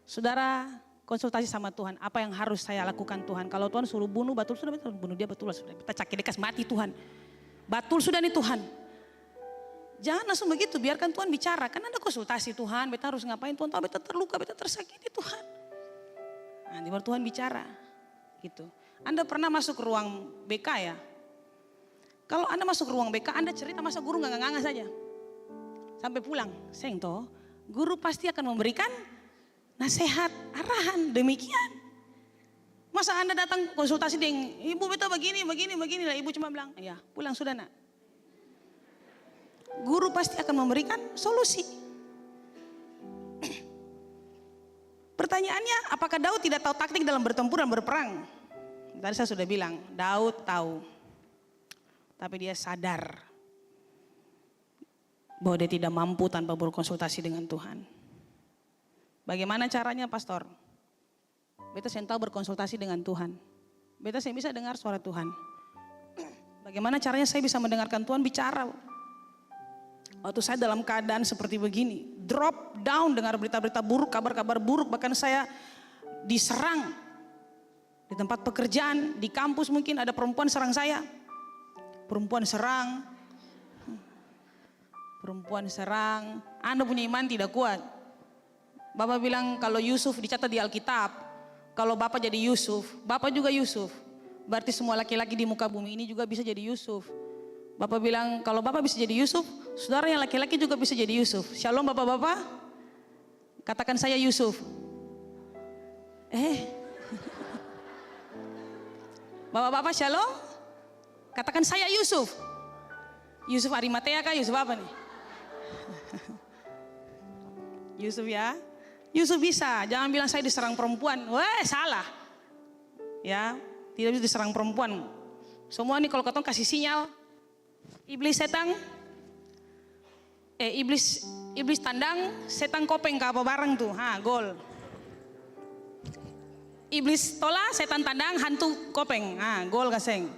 saudara konsultasi sama Tuhan. Apa yang harus saya lakukan Tuhan? Kalau Tuhan suruh bunuh, betul sudah betul bunuh dia, betul sudah. Kita cakit dekas mati Tuhan. Betul sudah nih Tuhan. Jangan langsung begitu, biarkan Tuhan bicara. Kan Anda konsultasi Tuhan, beta harus ngapain Tuhan? Tahu beta terluka, beta tersakiti Tuhan. Nanti baru Tuhan bicara, gitu. Anda pernah masuk ke ruang BK ya? Kalau Anda masuk ke ruang BK, Anda cerita masa guru nggak saja. Sampai pulang, seng toh, guru pasti akan memberikan nasihat, arahan, demikian. Masa Anda datang konsultasi dengan ibu beta begini lah, ibu cuma bilang, ya pulang sudah nak. Guru pasti akan memberikan solusi. Pertanyaannya, apakah Daud tidak tahu taktik dalam bertempur dan berperang? Tadi saya sudah bilang, Daud tahu. Tapi dia sadar bahwa dia tidak mampu tanpa berkonsultasi dengan Tuhan. Bagaimana caranya pastor? Beta saya tahu berkonsultasi dengan Tuhan. Beta saya bisa dengar suara Tuhan. Bagaimana caranya saya bisa mendengarkan Tuhan bicara? Waktu saya dalam keadaan seperti begini, drop down dengar berita-berita buruk, kabar-kabar buruk, bahkan saya diserang. Di tempat pekerjaan, di kampus mungkin ada perempuan serang saya. Perempuan serang. Anda punya iman tidak kuat. Bapak bilang kalau Yusuf dicatat di Alkitab. Kalau Bapak jadi Yusuf, Bapak juga Yusuf. Berarti semua laki-laki di muka bumi ini juga bisa jadi Yusuf. Bapak bilang kalau Bapak bisa jadi Yusuf, saudara yang laki-laki juga bisa jadi Yusuf. Shalom Bapak-bapak. Katakan saya Yusuf. Bapak-bapak shalom. Katakan saya Yusuf. Yusuf Arimatea kah? Yusuf apa nih? Yusuf ya. Yusuf bisa, jangan bilang saya diserang perempuan. Wah, salah. Ya, tidak bisa diserang perempuan. Semua nih kalau ketong kasih sinyal, iblis setan, iblis tandang, setan kopeng ke apa bareng tuh, gol. Iblis tolak, setan tandang, hantu kopeng, gol kaseng.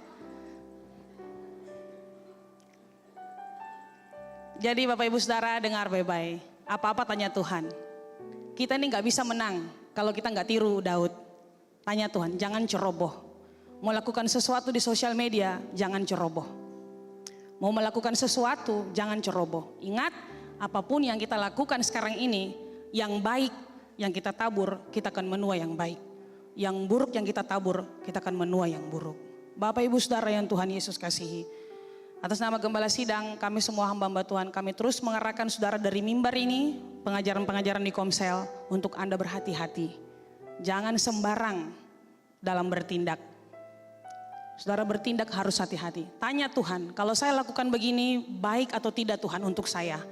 Jadi Bapak Ibu Saudara dengar baik-baik, apa-apa tanya Tuhan. Kita ini nggak bisa menang kalau kita nggak tiru Daud. Tanya Tuhan, jangan ceroboh. Mau lakukan sesuatu di sosial media, jangan ceroboh. Mau melakukan sesuatu, jangan ceroboh. Ingat, apapun yang kita lakukan sekarang ini, yang baik yang kita tabur, kita akan menuai yang baik. Yang buruk yang kita tabur, kita akan menuai yang buruk. Bapak Ibu Saudara yang Tuhan Yesus kasihi, atas nama Gembala Sidang, kami semua hamba-hamba Tuhan, kami terus mengarahkan saudara dari mimbar ini, pengajaran-pengajaran di Komsel, untuk Anda berhati-hati. Jangan sembarang dalam bertindak. Saudara bertindak harus hati-hati. Tanya Tuhan, kalau saya lakukan begini, baik atau tidak Tuhan untuk saya?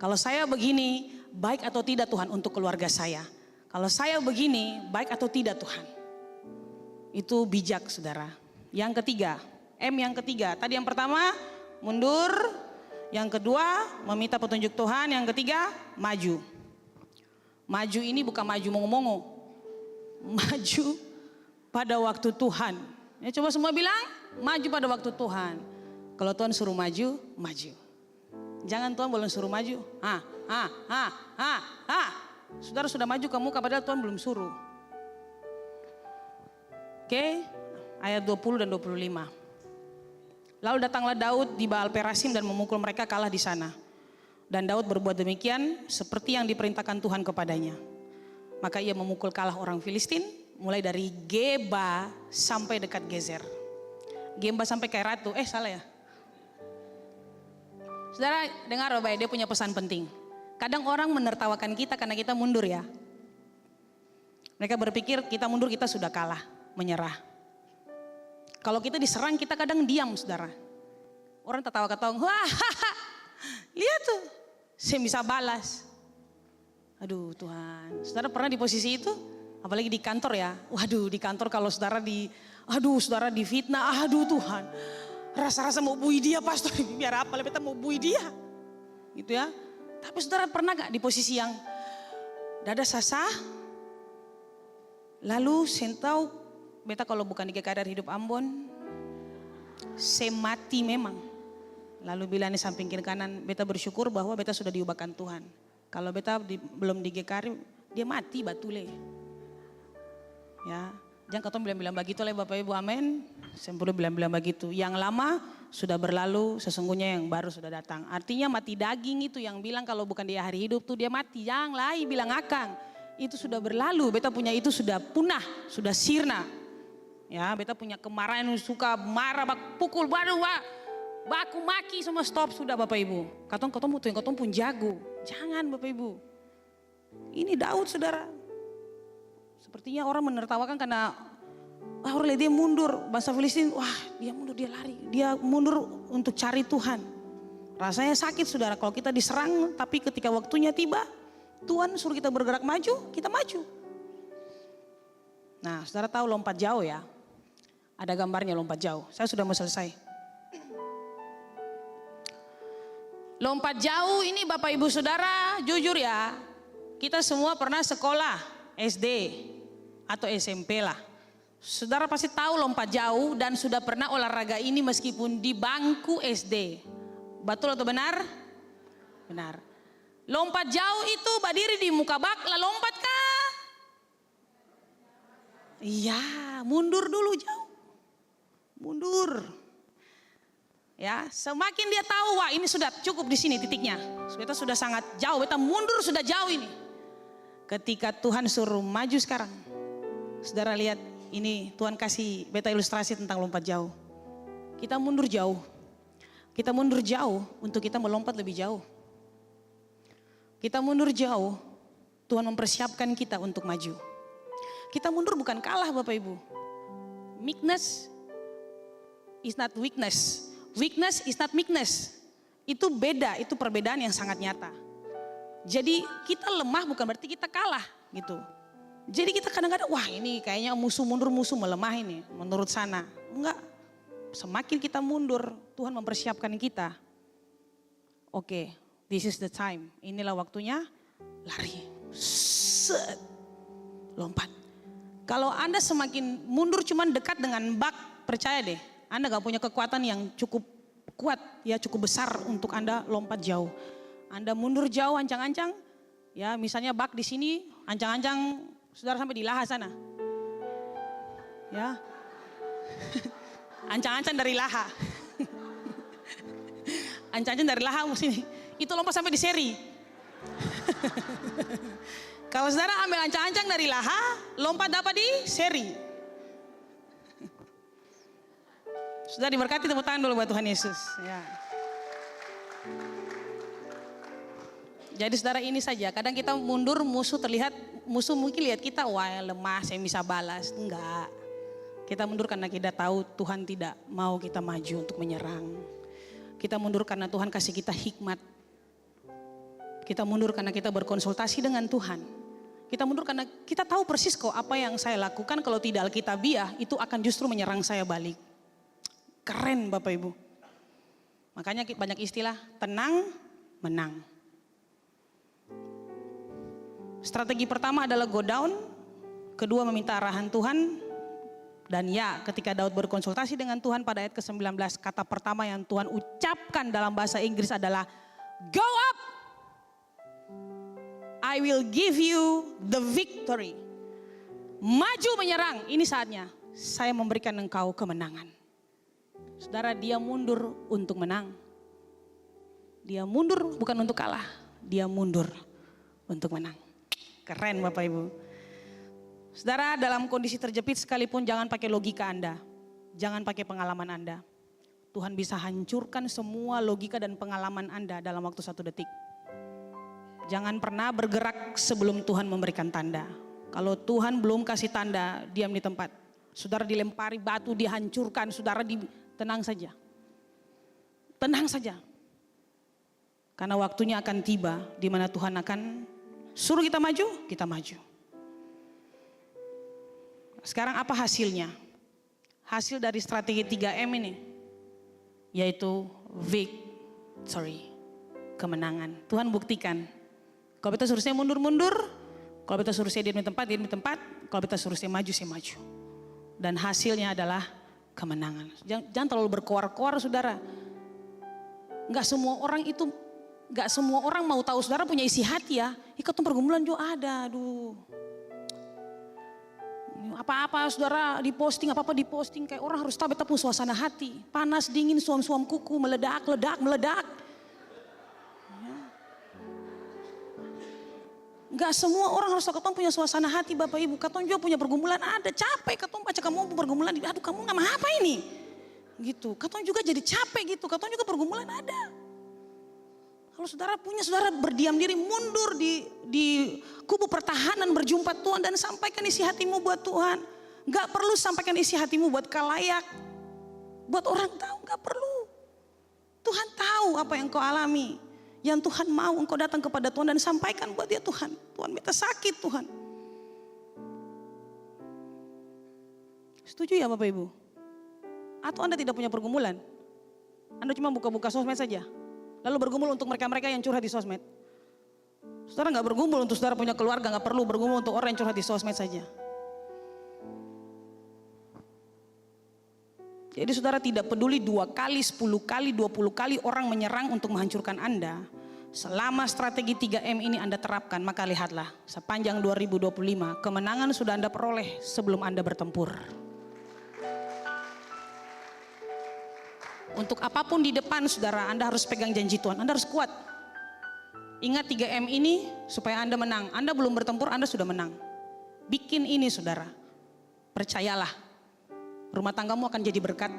Kalau saya begini, baik atau tidak Tuhan untuk keluarga saya? Kalau saya begini, baik atau tidak Tuhan? Itu bijak saudara. Yang ketiga, M yang ketiga. Tadi yang pertama, mundur. Yang kedua, meminta petunjuk Tuhan. Yang ketiga, maju. Maju ini bukan maju mongo-mongo. Maju pada waktu Tuhan. Ya, coba semua bilang, maju pada waktu Tuhan. Kalau Tuhan suruh maju, maju. Jangan Tuhan belum suruh maju. Saudara sudah maju ke muka padahal Tuhan belum suruh. Oke, ayat 20 dan 25. Lalu datanglah Daud di Baal Perasim dan memukul mereka kalah di sana. Dan Daud berbuat demikian seperti yang diperintahkan Tuhan kepadanya. Maka ia memukul kalah orang Filistin mulai dari Geba sampai dekat Gezer. Geba sampai Kairatu, salah ya. Saudara dengar baik, dia punya pesan penting. Kadang orang menertawakan kita karena kita mundur ya. Mereka berpikir kita mundur kita sudah kalah, menyerah. Kalau kita diserang kita kadang diam saudara. Orang tertawa-ketawa, wah lihat tuh, saya bisa balas. Aduh Tuhan, saudara pernah di posisi itu? Apalagi di kantor ya, waduh di kantor kalau saudara saudara difitnah, aduh Tuhan. Rasa-rasa mau bui dia pastor, biar apa kita mau bui dia. Gitu ya. Tapi saudara pernah gak di posisi yang dada sasah? Lalu sentau, beta kalau bukan di GKR hidup Ambon, saya mati memang. Lalu bila di samping kiri kanan, beta bersyukur bahwa beta sudah diubahkan Tuhan. Kalau beta belum di GKR, dia mati batule. Ya, jangan kau bilang-bilang begitu lah Bapak Ibu, amin. Saya perlu bilang-bilang begitu. Yang lama sudah berlalu, sesungguhnya yang baru sudah datang. Artinya mati daging itu yang bilang kalau bukan dia hari hidup tuh dia mati. Jangan lagi bilang akang. Itu sudah berlalu, beta punya itu sudah punah, sudah sirna. Ya, beta punya kemarahan, suka marah, pukul baru, baku maki semua stop sudah Bapak Ibu. Katong mutu yang katong pun jago. Jangan Bapak Ibu. Ini Daud saudara. Sepertinya orang menertawakan karena orang lihat dia mundur. Bangsa Filistin, wah dia mundur, dia lari. Dia mundur untuk cari Tuhan. Rasanya sakit saudara kalau kita diserang tapi ketika waktunya tiba, Tuhan suruh kita bergerak maju, kita maju. Nah saudara tahu lompat jauh ya. Ada gambarnya lompat jauh. Saya sudah mau selesai. Lompat jauh ini Bapak Ibu Saudara, jujur ya. Kita semua pernah sekolah SD atau SMP lah. Saudara pasti tahu lompat jauh dan sudah pernah olahraga ini meskipun di bangku SD. Betul atau benar? Benar. Lompat jauh itu berdiri di muka bak, lah lompat kah? Iya, mundur dulu jauh. Mundur. Ya, semakin dia tahu, wah ini sudah cukup di sini titiknya. Beta sudah sangat jauh, beta mundur sudah jauh ini. Ketika Tuhan suruh maju sekarang, saudara lihat ini Tuhan kasih beta ilustrasi tentang lompat jauh. Kita mundur jauh. Kita mundur jauh untuk kita melompat lebih jauh. Kita mundur jauh, Tuhan mempersiapkan kita untuk maju. Kita mundur bukan kalah Bapak Ibu. Meekness is not weakness. Weakness is not meekness. Itu beda, itu perbedaan yang sangat nyata. Jadi kita lemah bukan berarti kita kalah gitu. Jadi kita kadang-kadang wah ini kayaknya musuh mundur, musuh melemah ini menurut sana. Enggak, semakin kita mundur Tuhan mempersiapkan kita. Oke, this is the time, inilah waktunya lari. Set, lompat. Kalau Anda semakin mundur cuman dekat dengan bak, percaya deh Anda gak punya kekuatan yang cukup kuat, ya cukup besar untuk Anda lompat jauh. Anda mundur jauh ancang-ancang, ya misalnya bak di sini, ancang-ancang saudara sampai di laha sana. Ya. Ancang-ancang dari laha. Ancang-ancang dari laha sini. Itu lompat sampai di seri. Kalau saudara ambil ancang-ancang dari laha, lompat dapat di seri. Sudah diberkati, tepuk tangan dulu buat Tuhan Yesus. Ya. Jadi saudara ini saja, kadang kita mundur musuh terlihat, musuh mungkin lihat kita, wah lemah saya bisa balas. Enggak. Kita mundur karena kita tahu Tuhan tidak mau kita maju untuk menyerang. Kita mundur karena Tuhan kasih kita hikmat. Kita mundur karena kita berkonsultasi dengan Tuhan. Kita mundur karena kita tahu persis kok apa yang saya lakukan kalau tidak alkitabiah itu akan justru menyerang saya balik. Keren Bapak Ibu. Makanya banyak istilah tenang, menang. Strategi pertama adalah go down, kedua meminta arahan Tuhan, dan ya ketika Daud berkonsultasi dengan Tuhan pada ayat ke-19, kata pertama yang Tuhan ucapkan dalam bahasa Inggris adalah go up, I will give you the victory. Maju menyerang, ini saatnya saya memberikan engkau kemenangan. Saudara, dia mundur untuk menang. Dia mundur bukan untuk kalah, dia mundur untuk menang. Keren Bapak Ibu. Saudara, dalam kondisi terjepit sekalipun jangan pakai logika Anda. Jangan pakai pengalaman Anda. Tuhan bisa hancurkan semua logika dan pengalaman Anda dalam waktu 1 detik. Jangan pernah bergerak sebelum Tuhan memberikan tanda. Kalau Tuhan belum kasih tanda, diam di tempat. Saudara dilempari batu, dihancurkan, saudara tenang saja. Tenang saja. Karena waktunya akan tiba di mana Tuhan akan suruh kita maju, kita maju. Sekarang apa hasilnya? Hasil dari strategi 3M ini, yaitu victory, kemenangan. Tuhan buktikan. Kalau kita suruh saya mundur-mundur, kalau kita suruh saya diam di tempat, diam di tempat. Kalau kita suruh saya maju. Dan hasilnya adalah kemenangan. Jangan terlalu berkoar-koar saudara. Gak semua orang mau tahu saudara punya isi hati ya. Ikatan pergumulan juga ada, aduh. Apa-apa saudara diposting, apa-apa diposting. Kayak orang harus tahu betapa suasana hati. Panas, dingin, suam-suam kuku, meledak. Gak semua orang harus tahu katong punya suasana hati Bapak Ibu. Katong juga punya pergumulan ada. Capek katong baca kamu pergumulan. Aduh kamu gak mau apa ini? Gitu. Katong juga jadi capek gitu. Katong juga pergumulan ada. Kalau saudara punya, saudara berdiam diri, mundur di kubu pertahanan, berjumpa Tuhan dan sampaikan isi hatimu buat Tuhan. Gak perlu sampaikan isi hatimu buat kalayak, buat orang tahu, gak perlu. Tuhan tahu apa yang kau alami. Yang Tuhan mau engkau datang kepada Tuhan dan sampaikan buat dia Tuhan. Tuhan minta sakit Tuhan. Setuju ya Bapak Ibu? Atau Anda tidak punya pergumulan? Anda cuma buka-buka sosmed saja. Lalu bergumul untuk mereka-mereka yang curhat di sosmed. Saudara gak bergumul untuk saudara punya keluarga, gak perlu bergumul untuk orang yang curhat di sosmed saja. Jadi saudara tidak peduli 2 kali, 10 kali, 20 kali orang menyerang untuk menghancurkan Anda. Selama strategi 3M ini Anda terapkan, maka lihatlah sepanjang 2025 kemenangan sudah Anda peroleh sebelum Anda bertempur. Untuk apapun di depan saudara, Anda harus pegang janji Tuhan, Anda harus kuat. Ingat 3M ini supaya Anda menang. Anda belum bertempur, Anda sudah menang. Bikin ini saudara, percayalah. Rumah tanggamu akan jadi berkat.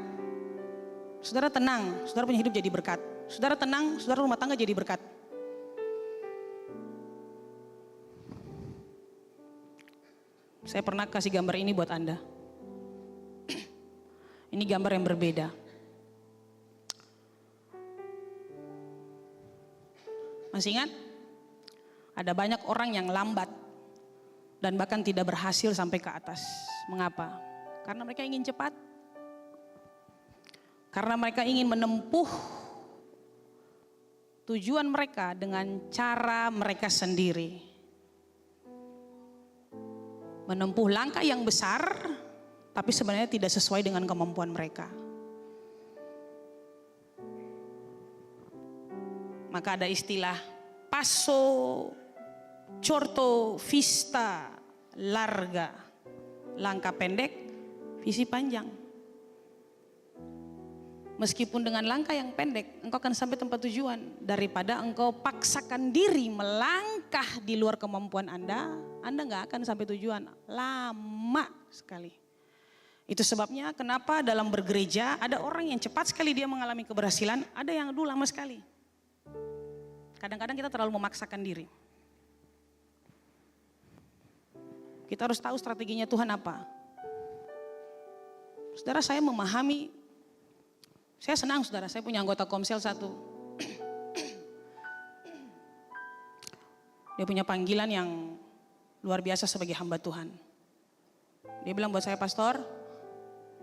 Saudara tenang, saudara punya hidup jadi berkat. Saudara tenang, saudara rumah tangga jadi berkat. Saya pernah kasih gambar ini buat Anda. Ini gambar yang berbeda. Masih ingat? Ada banyak orang yang lambat dan bahkan tidak berhasil sampai ke atas. Mengapa? Karena mereka ingin cepat. Karena mereka ingin menempuh tujuan mereka dengan cara mereka sendiri. Menempuh langkah yang besar, tapi sebenarnya tidak sesuai dengan kemampuan mereka. Maka ada istilah passo corto vista larga. Langkah pendek, visi panjang. Meskipun dengan langkah yang pendek, engkau akan sampai tempat tujuan. Daripada engkau paksakan diri melangkah di luar kemampuan Anda gak akan sampai tujuan. Lama sekali. Itu sebabnya kenapa dalam bergereja ada orang yang cepat sekali dia mengalami keberhasilan, ada yang dulu lama sekali. Kadang-kadang kita terlalu memaksakan diri. Kita harus tahu strateginya Tuhan apa. Saudara, saya memahami, saya senang saudara, saya punya anggota komsel satu. Dia punya panggilan yang luar biasa sebagai hamba Tuhan. Dia bilang buat saya, pastor,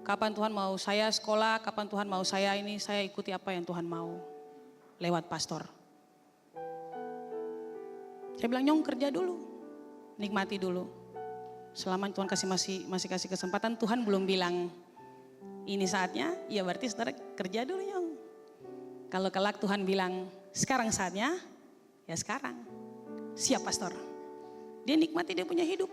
kapan Tuhan mau saya sekolah, kapan Tuhan mau saya ini, saya ikuti apa yang Tuhan mau. Lewat pastor. Saya bilang, Nyong kerja dulu, nikmati dulu. Selama Tuhan masih kasih kesempatan, Tuhan belum bilang ini saatnya, ya berarti saudara kerja dulu Nyong. Kalau kelak Tuhan bilang sekarang saatnya, ya sekarang. Siap pastor. Dia nikmati dia punya hidup.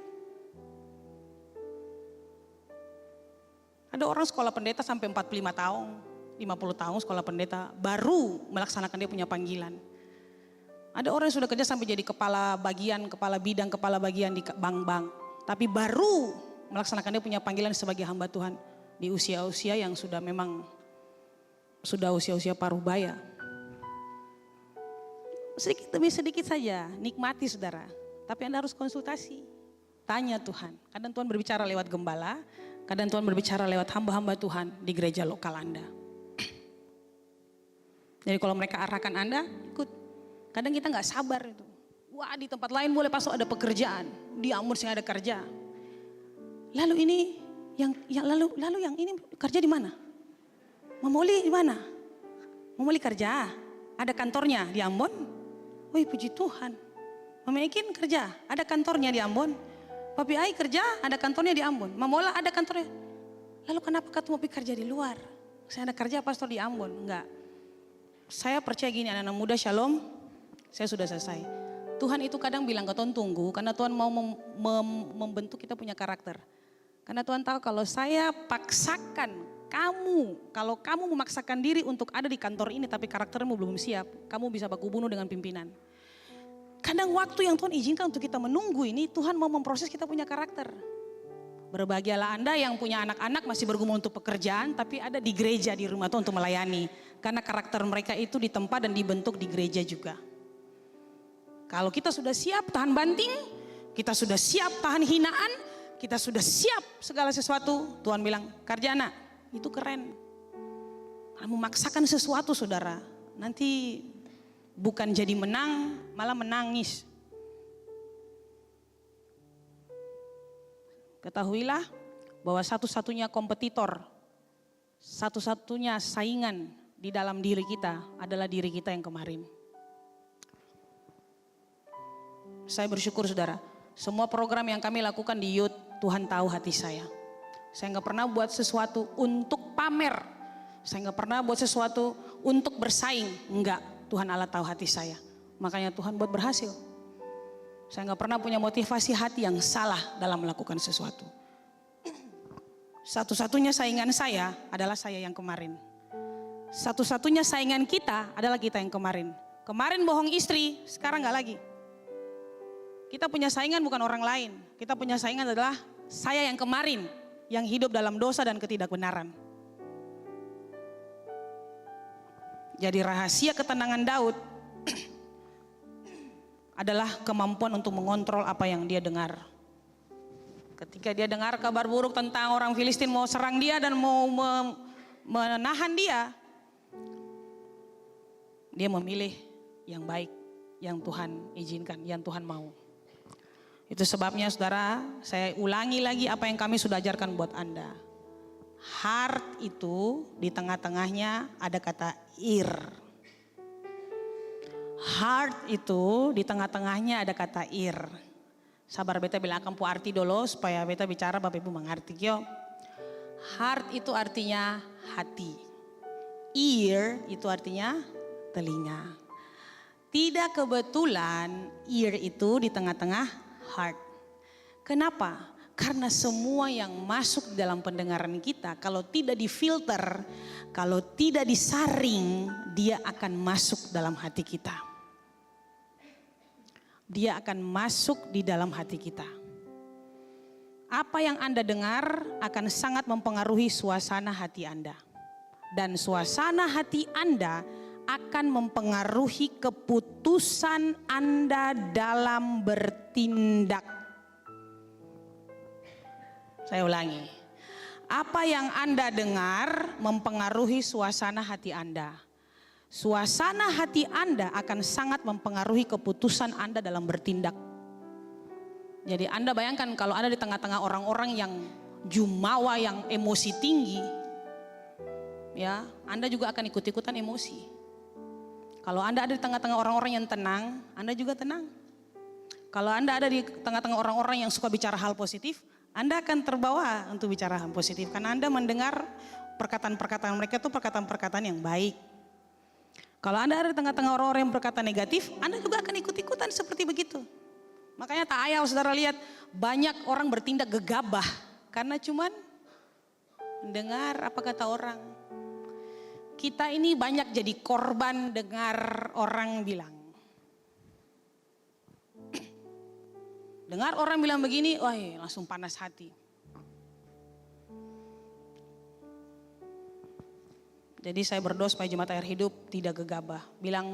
Ada orang sekolah pendeta sampai 45 tahun, 50 tahun sekolah pendeta, baru melaksanakan dia punya panggilan. Ada orang yang sudah kerja sampai jadi kepala bagian, kepala bidang, kepala bagian di bank-bank. Tapi baru melaksanakan dia punya panggilan sebagai hamba Tuhan di usia-usia yang sudah memang sudah usia-usia paruh baya. Sedikit demi sedikit saja, nikmati saudara. Tapi Anda harus konsultasi, tanya Tuhan. Kadang Tuhan berbicara lewat gembala, kadang Tuhan berbicara lewat hamba-hamba Tuhan di gereja lokal Anda. Jadi kalau mereka arahkan Anda, ikut. Kadang kita nggak sabar itu. Wah, di tempat lain boleh pastor ada pekerjaan, di Ambon saya ada kerja. Lalu ini lalu yang ini kerja di mana? Mamoli di mana? Mamoli kerja, ada kantornya di Ambon. Wih, puji Tuhan. Mama Ekin kerja, ada kantornya di Ambon. Papi Ai kerja, ada kantornya di Ambon. Mamola ada kantornya. Lalu kenapa kamu mau kerja di luar? Saya ada kerja pastor di Ambon. Enggak. Saya percaya gini anak-anak muda, shalom. Saya sudah selesai. Tuhan itu kadang bilang ke Tuhan tunggu karena Tuhan mau membentuk kita punya karakter. Karena Tuhan tahu kalau saya paksakan kamu, kalau kamu memaksakan diri untuk ada di kantor ini tapi karaktermu belum siap, kamu bisa baku bunuh dengan pimpinan. Kadang waktu yang Tuhan izinkan untuk kita menunggu ini, Tuhan mau memproses kita punya karakter. Berbahagialah Anda yang punya anak-anak masih bergumul untuk pekerjaan tapi ada di gereja, di rumah Tuhan untuk melayani. Karena karakter mereka itu ditempa dan dibentuk di gereja juga. Kalau kita sudah siap tahan banting, kita sudah siap tahan hinaan, kita sudah siap segala sesuatu, Tuhan bilang, kerja anak, itu keren. Kamu memaksakan sesuatu saudara, nanti bukan jadi menang, malah menangis. Ketahuilah bahwa satu-satunya kompetitor, satu-satunya saingan di dalam diri kita adalah diri kita yang kemarin. Saya bersyukur saudara, semua program yang kami lakukan di Youth, Tuhan tahu hati saya. Saya nggak pernah buat sesuatu untuk pamer. Saya nggak pernah buat sesuatu untuk bersaing. Enggak, Tuhan Allah tahu hati saya. Makanya Tuhan buat berhasil. Saya nggak pernah punya motivasi hati yang salah dalam melakukan sesuatu. Satu-satunya saingan saya adalah saya yang kemarin. Satu-satunya saingan kita adalah kita yang kemarin. Kemarin bohong istri, sekarang nggak lagi. Kita punya saingan bukan orang lain. Kita punya saingan adalah saya yang kemarin, yang hidup dalam dosa dan ketidakbenaran. Jadi rahasia ketenangan Daud adalah kemampuan untuk mengontrol apa yang dia dengar. Ketika dia dengar kabar buruk tentang orang Filistin mau serang dia dan mau menahan dia, dia memilih yang baik. yang Tuhan izinkan, yang Tuhan mau. Itu sebabnya saudara, saya ulangi lagi apa yang kami sudah ajarkan buat Anda. Heart itu di tengah-tengahnya ada kata ear. Heart itu di tengah-tengahnya ada kata ear. Sabar beta bilang akan pu arti dulu supaya beta bicara Bapak Ibu mengerti. Yo. Heart itu artinya hati. Ear itu artinya telinga. Tidak kebetulan ear itu di tengah-tengah heart. Kenapa? Karena semua yang masuk dalam pendengaran kita kalau tidak difilter, kalau tidak disaring, dia akan masuk dalam hati kita. Dia akan masuk di dalam hati kita. Apa yang Anda dengar akan sangat mempengaruhi suasana hati Anda. Dan suasana hati Anda akan mempengaruhi keputusan Anda dalam bertindak. Saya ulangi. Apa yang Anda dengar mempengaruhi suasana hati Anda. Suasana hati Anda akan sangat mempengaruhi keputusan Anda dalam bertindak. Jadi Anda bayangkan kalau Anda di tengah-tengah orang-orang yang jumawa, yang emosi tinggi, ya, Anda juga akan ikut-ikutan emosi. Kalau Anda ada di tengah-tengah orang-orang yang tenang, Anda juga tenang. Kalau Anda ada di tengah-tengah orang-orang yang suka bicara hal positif, Anda akan terbawa untuk bicara hal positif. Karena Anda mendengar perkataan-perkataan mereka itu perkataan-perkataan yang baik. Kalau Anda ada di tengah-tengah orang-orang yang berkata negatif, Anda juga akan ikut-ikutan seperti begitu. Makanya tak ayal saudara lihat banyak orang bertindak gegabah. Karena cuman mendengar apa kata orang. Kita ini banyak jadi korban dengar orang bilang. Dengar orang bilang begini, wah langsung panas hati. Jadi saya berdoa supaya jemaat air hidup tidak gegabah.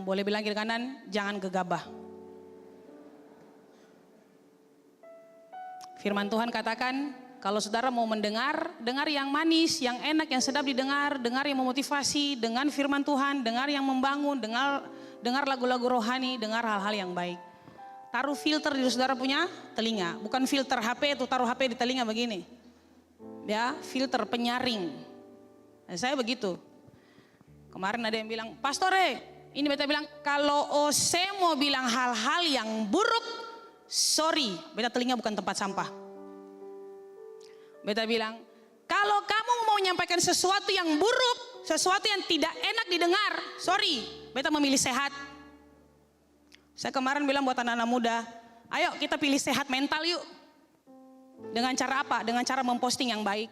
Boleh bilang kiri kanan, jangan gegabah. Firman Tuhan katakan, kalau saudara mau mendengar, dengar yang manis, yang enak, yang sedap didengar, dengar yang memotivasi, dengan firman Tuhan, dengar yang membangun, dengar lagu-lagu rohani, dengar hal-hal yang baik. Taruh filter di saudara punya telinga, bukan filter HP itu taruh HP di telinga begini. Ya, filter penyaring. Nah, saya begitu. Kemarin ada yang bilang, Pastore, ini beta bilang, kalau Ose mau bilang hal-hal yang buruk, sorry, beta telinga bukan tempat sampah. Beta bilang, kalau kamu mau menyampaikan sesuatu yang buruk, sesuatu yang tidak enak didengar, sorry, beta memilih sehat. Saya kemarin bilang buat anak-anak muda, ayo kita pilih sehat mental yuk. Dengan cara apa? Dengan cara memposting yang baik.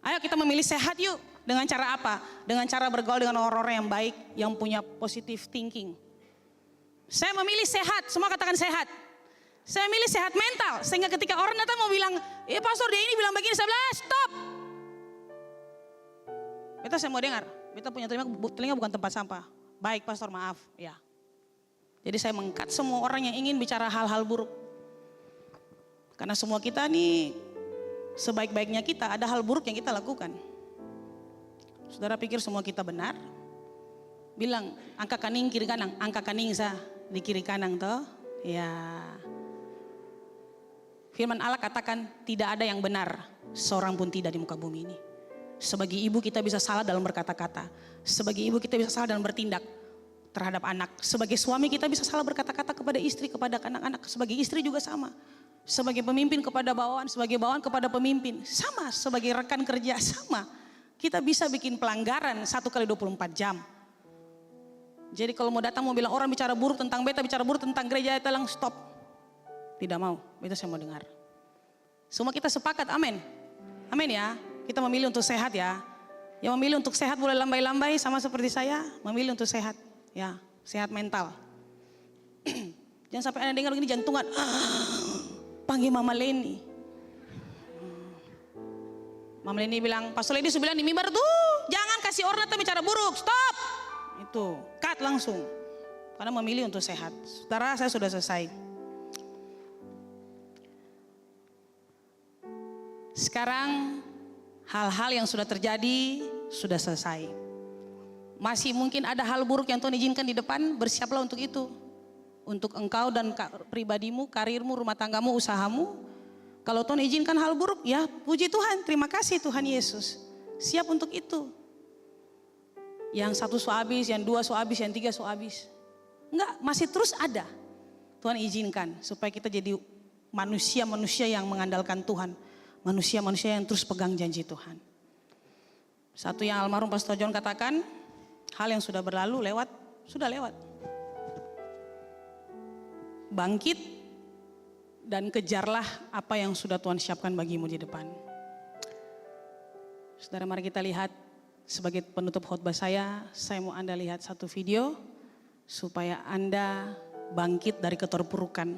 Ayo kita memilih sehat yuk. Dengan cara apa? Dengan cara bergaul dengan orang-orang yang baik, yang punya positive thinking. Saya memilih sehat, semua katakan sehat. Saya milih sehat mental, sehingga ketika orang datang mau bilang, pastor dia ini bilang begini, saya bilang stop. Beta saya mau dengar, beta punya telinga bukan tempat sampah. Baik pastor, maaf, ya. Jadi saya mengkat semua orang yang ingin bicara hal-hal buruk. Karena semua kita nih, sebaik-baiknya kita ada hal buruk yang kita lakukan. Saudara pikir semua kita benar? Bilang, angka kaning kiri kanan, angka kaning sah di kiri kanan toh. Ya. Firman Allah katakan tidak ada yang benar, seorang pun tidak di muka bumi ini. Sebagai ibu kita bisa salah dalam berkata-kata. Sebagai ibu kita bisa salah dalam bertindak terhadap anak. Sebagai suami kita bisa salah berkata-kata kepada istri, kepada anak-anak. Sebagai istri juga sama. Sebagai pemimpin kepada bawahan, sebagai bawahan kepada pemimpin. Sama, sebagai rekan kerja sama. Kita bisa bikin pelanggaran 1 kali 24 jam. Jadi kalau mau datang mau bilang orang bicara buruk tentang beta, bicara buruk tentang gereja, kita bilang stop. Tidak mau, beta saya mau dengar. Semua kita sepakat, amin. Amin ya, kita memilih untuk sehat ya. Yang memilih untuk sehat boleh lambai-lambai sama seperti saya, memilih untuk sehat. Ya, sehat mental. Jangan sampai Anda dengar begini jantungan. Panggil Mama Leni. Mama Leni bilang, Pastor Leni bilang di mimbar tuh, jangan kasih orang datang bicara buruk, stop. Itu, cut langsung. Karena memilih untuk sehat. Saudara, saya sudah selesai. Sekarang hal-hal yang sudah terjadi sudah selesai. Masih mungkin ada hal buruk yang Tuhan izinkan di depan, bersiaplah untuk itu. Untuk engkau dan pribadimu, karirmu, rumah tanggamu, usahamu. Kalau Tuhan izinkan hal buruk, ya puji Tuhan, terima kasih Tuhan Yesus. Siap untuk itu. Yang satu so habis, yang dua so habis, yang tiga so habis. Enggak, masih terus ada. Tuhan izinkan supaya kita jadi manusia-manusia yang mengandalkan Tuhan. Manusia-manusia yang terus pegang janji Tuhan. Satu yang almarhum Pastor John katakan, hal yang sudah berlalu lewat, sudah lewat. Bangkit dan kejarlah apa yang sudah Tuhan siapkan bagimu di depan. Saudara, mari kita lihat sebagai penutup khotbah saya mau Anda lihat satu video supaya Anda bangkit dari keterpurukan,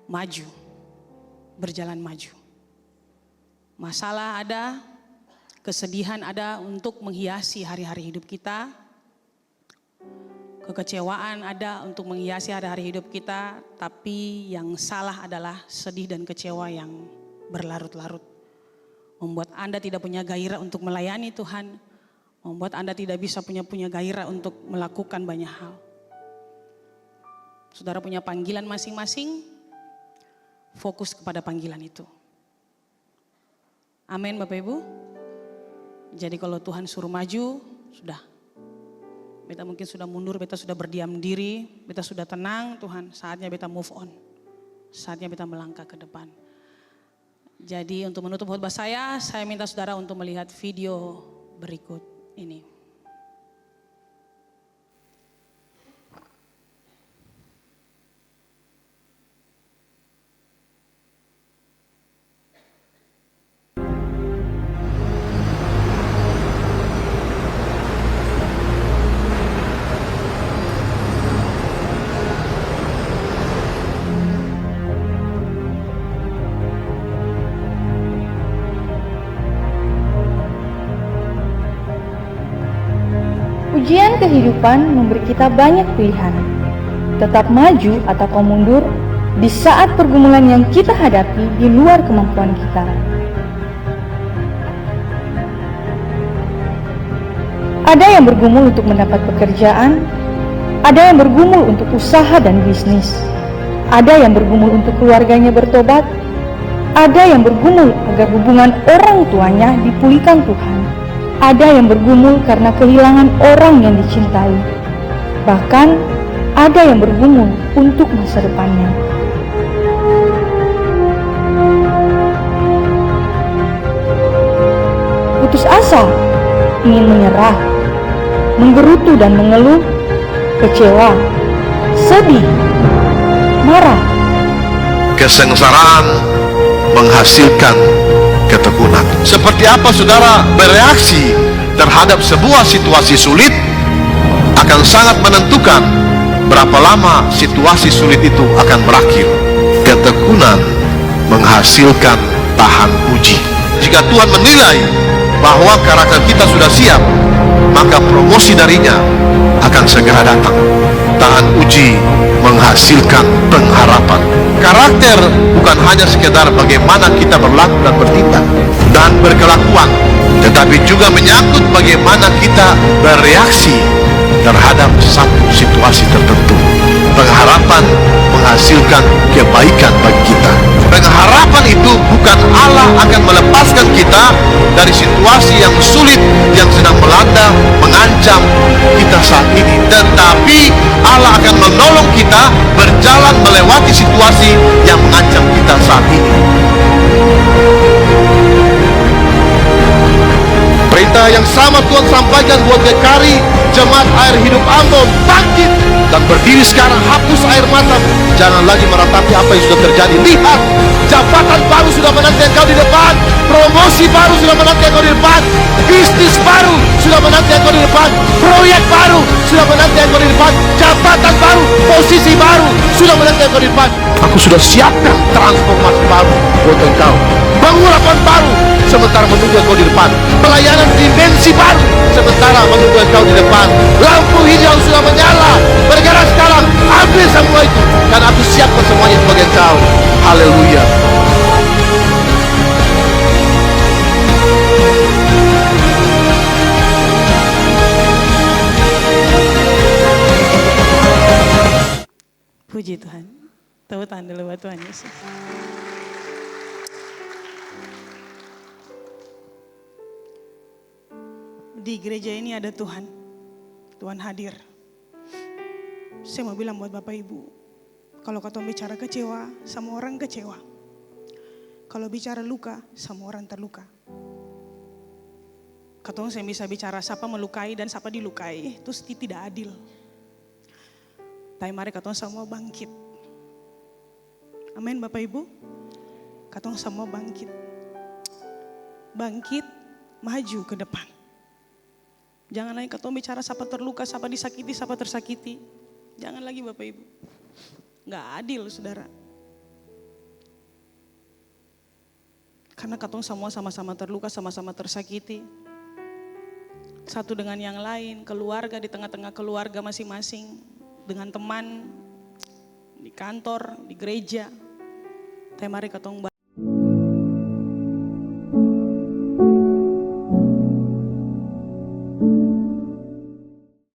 maju, berjalan maju. Masalah ada, kesedihan ada untuk menghiasi hari-hari hidup kita. Kekecewaan ada untuk menghiasi hari-hari hidup kita. Tapi yang salah adalah sedih dan kecewa yang berlarut-larut. Membuat Anda tidak punya gairah untuk melayani Tuhan. Membuat Anda tidak bisa punya gairah untuk melakukan banyak hal. Saudara punya panggilan masing-masing, fokus kepada panggilan itu. Amin Bapak Ibu. Jadi kalau Tuhan suruh maju, sudah. Beta mungkin sudah mundur, beta sudah berdiam diri, beta sudah tenang, Tuhan saatnya beta move on. Saatnya beta melangkah ke depan. Jadi untuk menutup khotbah saya minta saudara untuk melihat video berikut ini. Ujian kehidupan memberi kita banyak pilihan. Tetap maju atau mundur di saat pergumulan yang kita hadapi di luar kemampuan kita. Ada yang bergumul untuk mendapat pekerjaan, ada yang bergumul untuk usaha dan bisnis, ada yang bergumul untuk keluarganya bertobat, ada yang bergumul agar hubungan orang tuanya dipulihkan Tuhan. Ada yang bergumul karena kehilangan orang yang dicintai. Bahkan ada yang bergumul untuk masa depannya. Putus asa, ingin menyerah, menggerutu dan mengeluh, kecewa, sedih, marah. Kesengsaraan menghasilkan ketekunan. Seperti apa saudara bereaksi terhadap sebuah situasi sulit akan sangat menentukan berapa lama situasi sulit itu akan berakhir. Ketekunan menghasilkan tahan uji. Jika Tuhan menilai bahwa karakter kita sudah siap, maka promosi darinya akan segera datang. Tahan uji menghasilkan pengharapan. Karakter bukan hanya sekedar bagaimana kita berlaku dan bertindak dan berkelakuan, tetapi juga menyangkut bagaimana kita bereaksi terhadap satu situasi tertentu. Pengharapan menghasilkan kebaikan bagi kita. Pengharapan itu bukan Allah akan melepaskan kita dari situasi yang sulit yang sedang melanda, mengancam kita saat ini, tetapi Allah akan menolong kita berjalan melewati situasi yang mengancam kita saat ini. Perintah yang sama Tuhan sampaikan buat GKRI Jemaat Air Hidup Ambon, bangkit dan berdiri sekarang, hapus air matamu. Jangan lagi meratapi apa yang sudah terjadi. Lihat, jabatan baru sudah menanti engkau di depan, promosi baru sudah menanti engkau di depan, bisnis baru sudah menanti engkau di depan, proyek baru sudah menanti engkau di depan, jabatan baru, posisi baru sudah menanti engkau di depan. Aku sudah siapkan transformasi baru buat engkau, pengurapan baru sementara menunggu engkau di depan, pelayanan dimensi baru sementara menunggu engkau di depan. Lampu hijau sudah menyala, bergerak sekarang, ambil semua itu, karena aku siapkan semuanya sebagai engkau. Haleluya. tahan dulu buat Tuhan Yesus. Di gereja ini ada Tuhan. Tuhan hadir. Saya mau bilang buat Bapak Ibu, kalau katong bicara kecewa, sama orang kecewa. Kalau bicara luka, sama orang terluka. Katong saya bisa bicara siapa melukai dan siapa dilukai, itu tidak adil. Tapi mari katong semua bangkit. Amin Bapak Ibu. Katong semua bangkit. Bangkit, maju ke depan. Jangan lagi katong bicara siapa terluka, siapa disakiti, siapa tersakiti. Jangan lagi Bapak Ibu. Gak adil saudara. Karena katong semua sama-sama terluka, sama-sama tersakiti. Satu dengan yang lain, keluarga di tengah-tengah keluarga masing-masing. Dengan teman, di kantor, di gereja. Tapi mari katong bangkit.